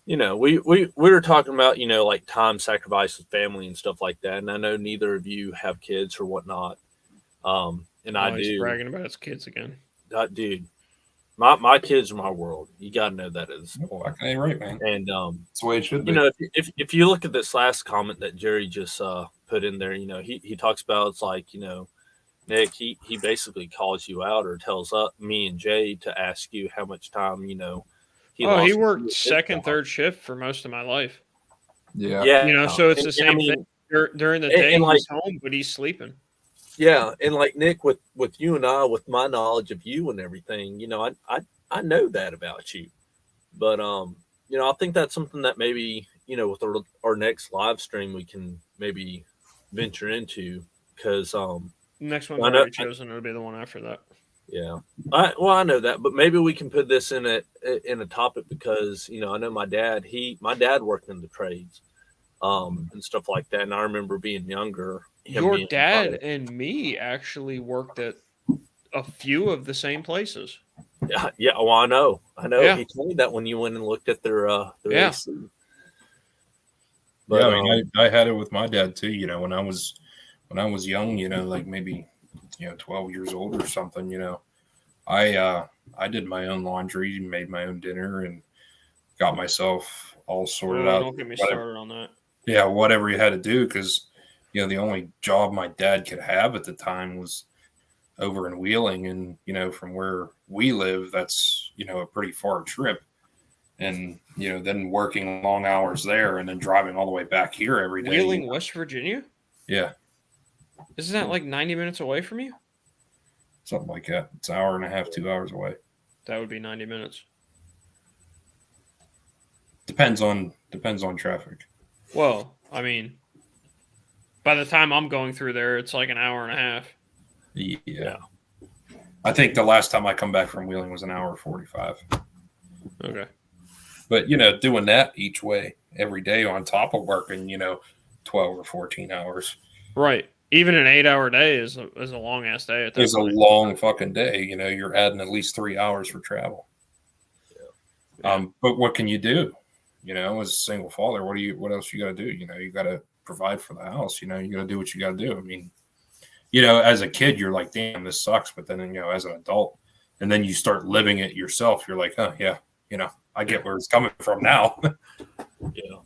We were talking about, like time sacrifice with family and stuff like that. And I know neither of you have kids or whatnot. And I he's do. bragging about his kids again. Dude, my kids are my world. You got to know that at this point. Okay, right, man. And that's the way it should be. If you look at this last comment that Jerry just put in there, he talks about, it's like, Nick, he basically calls you out or tells me and Jay to ask you how much time, he worked second, third shift for most of my life. Yeah. So it's the same thing. During the day, he's home, but he's sleeping. Yeah, and like Nick, with you and I, with my knowledge of you and everything, I know that about you. But I think that's something that maybe, with our next live stream we can maybe venture into, because next one's already chosen. It'll be the one after that. Yeah. I know that, but maybe we can put this in a topic because, I know my dad worked in the trades and stuff like that. And I remember being younger. Your dad and me actually worked at a few of the same places. Yeah. Well, I know. Yeah. He told me that when you went and looked at their yeah. AC. But, I had it with my dad too, when I was young, like maybe 12 years old or something, I did my own laundry, made my own dinner, and got myself all sorted out. Don't get me started on that. Yeah, whatever you had to do, because the only job my dad could have at the time was over in Wheeling, and from where we live, that's a pretty far trip, and then working long hours there, and then driving all the way back here every day. Wheeling, West Virginia? Yeah. Isn't that like 90 minutes away from you? Something like that. It's an hour and a half, 2 hours away. That would be 90 minutes. Depends on traffic. Well, I mean, by the time I'm going through there, it's like an hour and a half. Yeah. I think the last time I come back from Wheeling was an hour 45. Okay. But, doing that each way every day on top of working, 12 or 14 hours. Right. Even an 8-hour day is a long ass day. It's a long fucking day. You're adding at least 3 hours for travel. Yeah. But what can you do? As a single father, what else you got to do? You got to provide for the house. You got to do what you got to do. I mean, as a kid, you're like, damn, this sucks. But then, as an adult, and then you start living it yourself, you're like, oh, yeah, I get where it's coming from now. Yeah.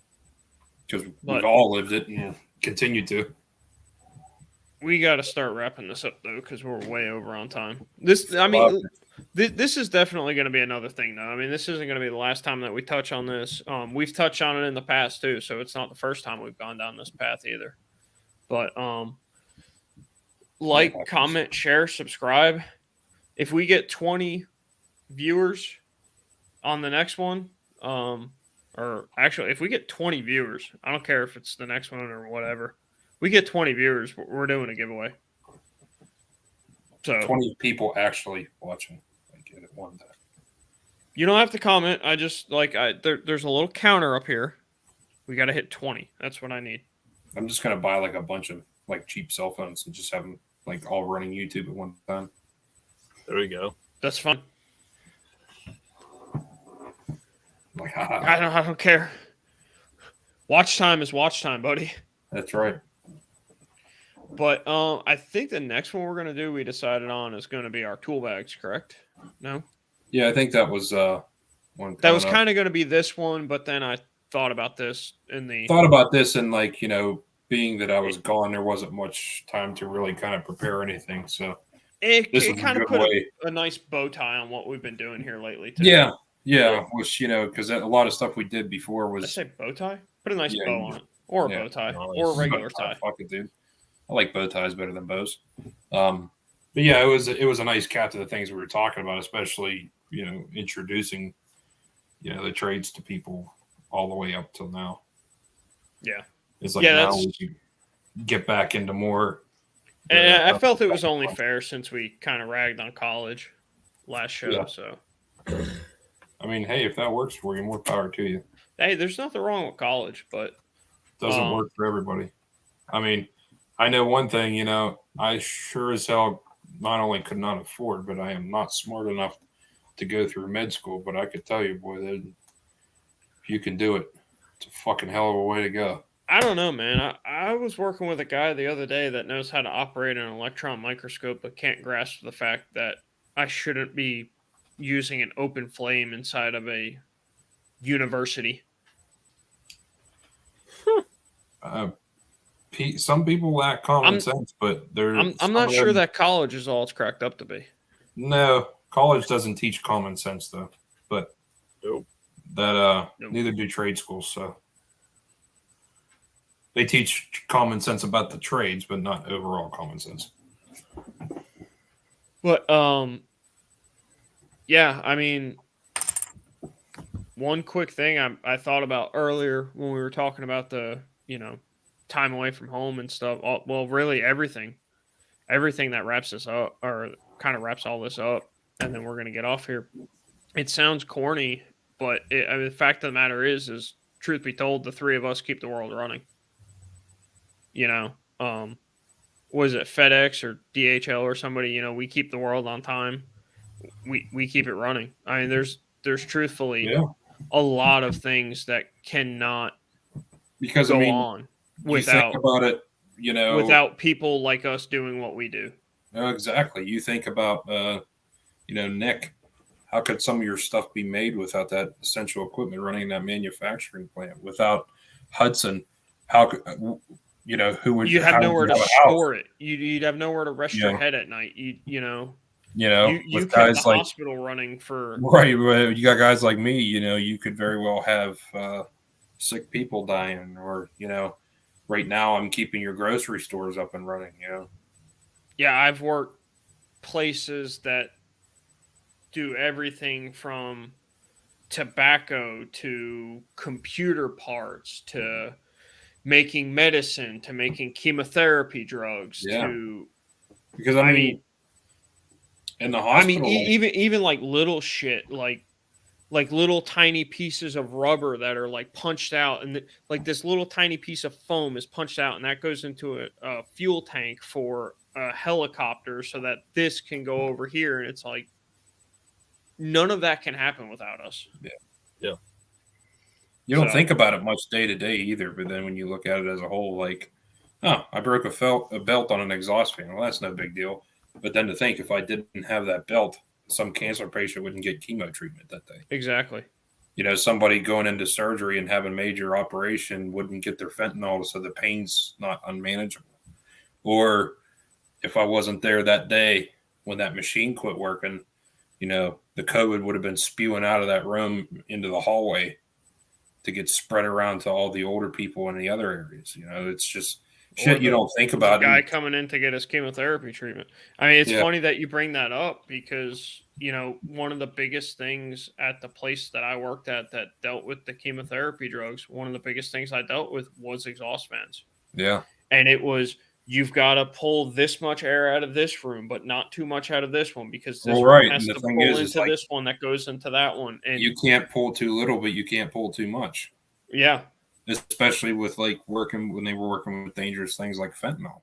Because we've all lived it and continue to. We got to start wrapping this up, though, because we're way over on time. This is definitely going to be another thing, though. I mean, this isn't going to be the last time that we touch on this. We've touched on it in the past, too, so it's not the first time we've gone down this path either. But like, comment, share, subscribe. If we get 20 viewers on the next one, or actually, if we get 20 viewers, I don't care if it's the next one or whatever. We get 20 viewers, we're doing a giveaway. So 20 people actually watching. I get it one time. You don't have to comment. I just there's a little counter up here. We got to hit 20. That's what I need. I'm just gonna buy like a bunch of like cheap cell phones and just have them like all running YouTube at one time. There we go. That's fun. Like, I don't care. Watch time is watch time, buddy. That's right. But I think the next one we're going to do, we decided on, is going to be our tool bags, correct? No? Yeah, I think that was one. That was kind of going to be this one, but then I thought about this in the... Thought about this and, like, being that I was gone, there wasn't much time to really kind of prepare anything. So It this is a kind of good put way. a nice bow tie on what we've been doing here lately, too. Yeah, yeah. Yeah. Which because a lot of stuff we did before I was say bow tie? Put a nice yeah, bow on it. Or a yeah, bow tie. nice. Or a bow regular tie. Fuck it, dude. I like bow ties better than bows. But yeah, it was a nice cap to the things we were talking about, especially introducing the trades to people all the way up till now. Yeah. It's like Yeah, now that's- we can get back into more. And I felt it was only fair since we kind of ragged on college last show. Yeah. So, I mean, hey, if that works for you, more power to you. hey, there's nothing wrong with college, but Doesn't work for everybody. I mean, I know one thing, I sure as hell not only could not afford, but I am not smart enough to go through med school. But I could tell you, boy, that if you can do it, it's a fucking hell of a way to go. I don't know, man. I was working with a guy the other day that knows how to operate an electron microscope, but can't grasp the fact that I shouldn't be using an open flame inside of a university. Some people lack common sense, but I'm not sure that college is all it's cracked up to be. No, college doesn't teach common sense though. But Nope. that Nope. neither do trade schools. So they teach common sense about the trades, but not overall common sense. But yeah, I mean, one quick thing I thought about earlier when we were talking about the time away from home and stuff. Well, really everything that wraps this up, or kind of wraps all this up, and then we're gonna get off here. It sounds corny, but the fact of the matter is truth be told, the three of us keep the world running. Was it FedEx or DHL or somebody? We keep the world on time. We keep it running. I mean, there's truthfully a lot of things that cannot go on without think about it, without people like us doing what we do. No, exactly. You think about, Nick. How could some of your stuff be made without that essential equipment running in that manufacturing plant? Without Hudson, how could who would you have nowhere to store it? You'd have nowhere to rest your head at night. You with kept guys the like hospital running for right. You got guys like me. You could very well have sick people dying, or right now I'm keeping your grocery stores up and running. Yeah, I've worked places that do everything from tobacco to computer parts to making medicine to making chemotherapy drugs to because I mean in the hospital, even like little shit like little tiny pieces of rubber that are like punched out, and like this little tiny piece of foam is punched out, and that goes into a fuel tank for a helicopter so that this can go over here, and it's like none of that can happen without us. Yeah. You don't think about it much day to day either, but then when you look at it as a whole, like, oh, I broke a belt on an exhaust fan. Well, that's no big deal. But then to think if I didn't have that belt, some cancer patient wouldn't get chemo treatment that day. Exactly. Somebody going into surgery and having a major operation wouldn't get their fentanyl, so the pain's not unmanageable. Or if I wasn't there that day when that machine quit working, the COVID would have been spewing out of that room into the hallway to get spread around to all the older people in the other areas. It's just shit you don't think about. Guy coming in to get his chemotherapy treatment. I mean, it's funny that you bring that up because, one of the biggest things at the place that I worked at that dealt with the chemotherapy drugs, one of the biggest things I dealt with was exhaust fans. Yeah. And it was, you've got to pull this much air out of this room, but not too much out of this one because this one has to pull into this one that goes into that one. And you can't pull too little, but you can't pull too much. Yeah. Especially with when they were working with dangerous things like fentanyl,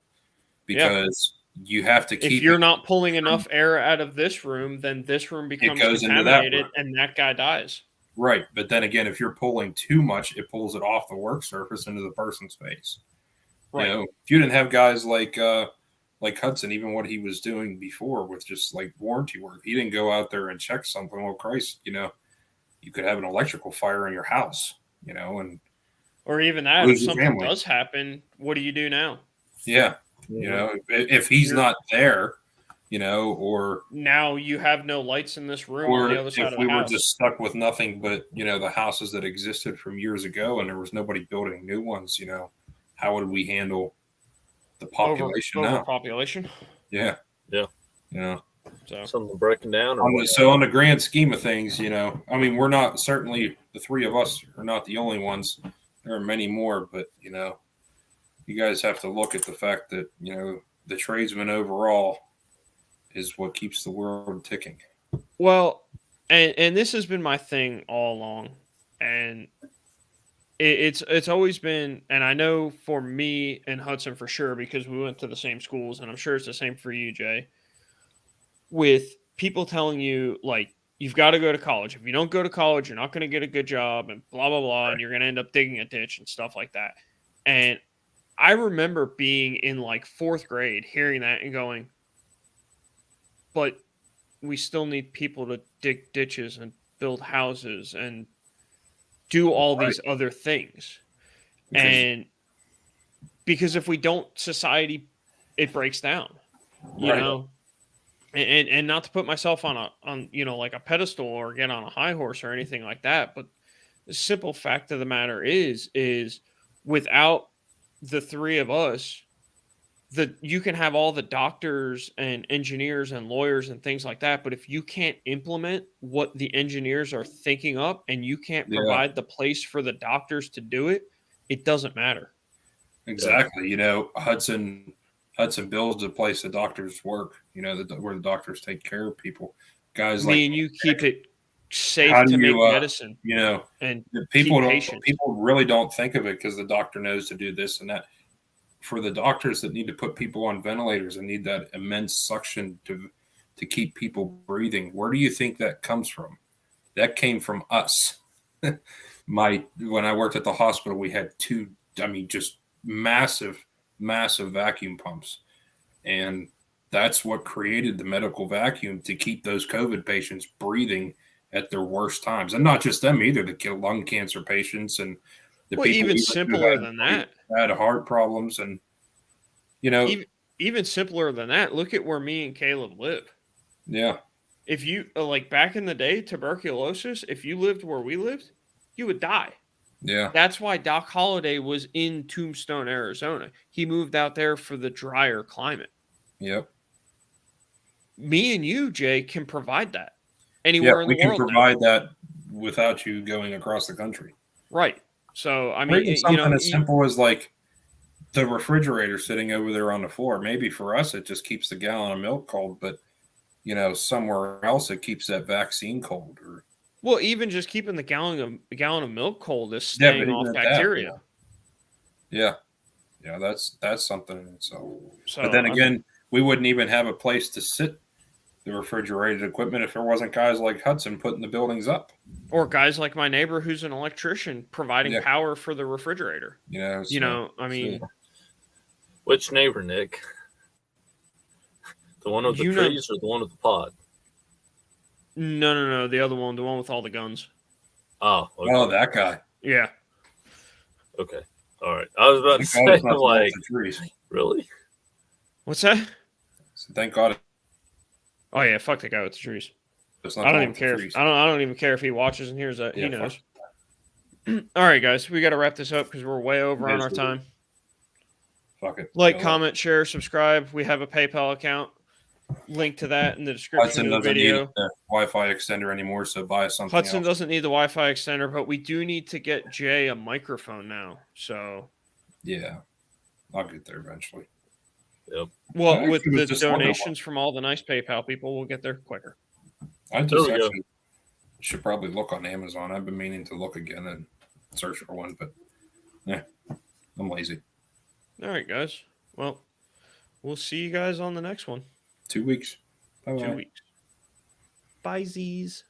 because you have to keep. If you're not pulling enough air out of this room, then this room becomes contaminated and that guy dies. Right. But then again, if you're pulling too much, it pulls it off the work surface into the person's face. Right. If you didn't have guys like Hudson, even what he was doing before with just like warranty work, he didn't go out there and check something. Well, Christ, you could have an electrical fire in your house, and Or even that, if Lose your something family. does happen, what do you do now? Yeah. You know, if he's You're- not there, you know, or Now you have no lights in this room on the other side if of we the were house. just stuck with nothing but, you know, the houses that existed from years ago and there was nobody building new ones, you know, how would we handle the population now? Overpopulation. Yeah. Yeah. You know, So Something breaking down or what? so on the grand scheme of things, you know, I mean, we're not, certainly the three of us are not the only ones. There are many more, but, you know, you guys have to look at the fact that, you know, the tradesman overall is what keeps the world ticking. well, and this has been my thing all along, and it's always been, and I know for me and Hudson for sure because we went to the same schools, and I'm sure it's the same for you, Jay. With people telling you like you've got to go to college. If you don't go to college, you're not going to get a good job, and blah blah blah, and you're going to end up digging a ditch and stuff like that. And I remember being in like fourth grade, hearing that and going, but we still need people to dig ditches and build houses and do all Right. these other things. Because- And because if we don't, society, it breaks down, you Right. know. And not to put myself on you know, like a pedestal or get on a high horse or anything like that, but the simple fact of the matter is without the three of us, you can have all the doctors and engineers and lawyers and things like that, but if you can't implement what the engineers are thinking up and you can't Yeah. provide the place for the doctors to do it, it doesn't matter. Exactly. You know, Hudson builds the place the doctors work, you know, where the doctors take care of people. Guys Me like and you keep it safe How do to make you, medicine you know, and people keep patients. people really don't think of it because the doctor knows to do this and that. For the doctors that need to put people on ventilators and need that immense suction to keep people breathing, where do you think that comes from? That came from us. When I worked at the hospital, we had two, I mean, just massive vacuum pumps, and that's what created the medical vacuum to keep those COVID patients breathing at their worst times, and not just them either. The lung cancer patients and the Well, people even who simpler than that. had heart problems, and you know, Even simpler than that, look at where me and Caleb live. yeah, If you like back in the day, tuberculosis, if you lived where we lived, you would die. yeah, That's why Doc Holliday was in Tombstone, Arizona. He moved out there for the drier climate. yep, Me and you, Jay, can provide that yeah. anywhere in We the can world. provide that without you going across the country. Right. So I Or mean, even you something know, as simple as like the refrigerator sitting over there on the floor. Maybe for us, it just keeps the gallon of milk cold, but you know, somewhere else it keeps that vaccine cold. Or well, even just keeping the gallon of milk cold is yeah, staying but off even at bacteria. yeah, that's something in itself. So, But then I mean, again, we wouldn't even have a place to sit the refrigerated equipment if there wasn't guys like Hudson putting the buildings up. or guys like my neighbor who's an electrician providing Yeah. power for the refrigerator. You know, You know, I mean, Which neighbor, Nick? The one with the You know- trees or the one with the pod? no, the other one, the one with all the guns. Oh, okay. oh, that guy. Yeah. Okay. All right. I was about to Thank God it's say, not the one with like, the trees. really? What's that? So thank God Oh yeah, fuck the guy with the trees. it's not I the don't one even with care. the trees. I don't even care if he watches and hears that. Yeah, He fuck. knows. All right, guys, we got to wrap this up because we're way over on Yes, our we do. time. Fuck it. Like, Go comment, share, subscribe. We have a PayPal account. Link to that in the description Hudson of the doesn't video. need a Wi-Fi extender anymore, so buy something Hudson else. doesn't need the Wi-Fi extender, but we do need to get Jay a microphone now. So, Yeah, I'll get there eventually. well, I with actually the was just wondering donations from all the nice PayPal people, we'll get there quicker. I There just we go. actually should probably look on Amazon. I've been meaning to look again and search for one, but yeah, I'm lazy. All right, guys. Well, we'll see you guys on the next one. 2 weeks. Bye-bye. 2 weeks. Bye, Z's.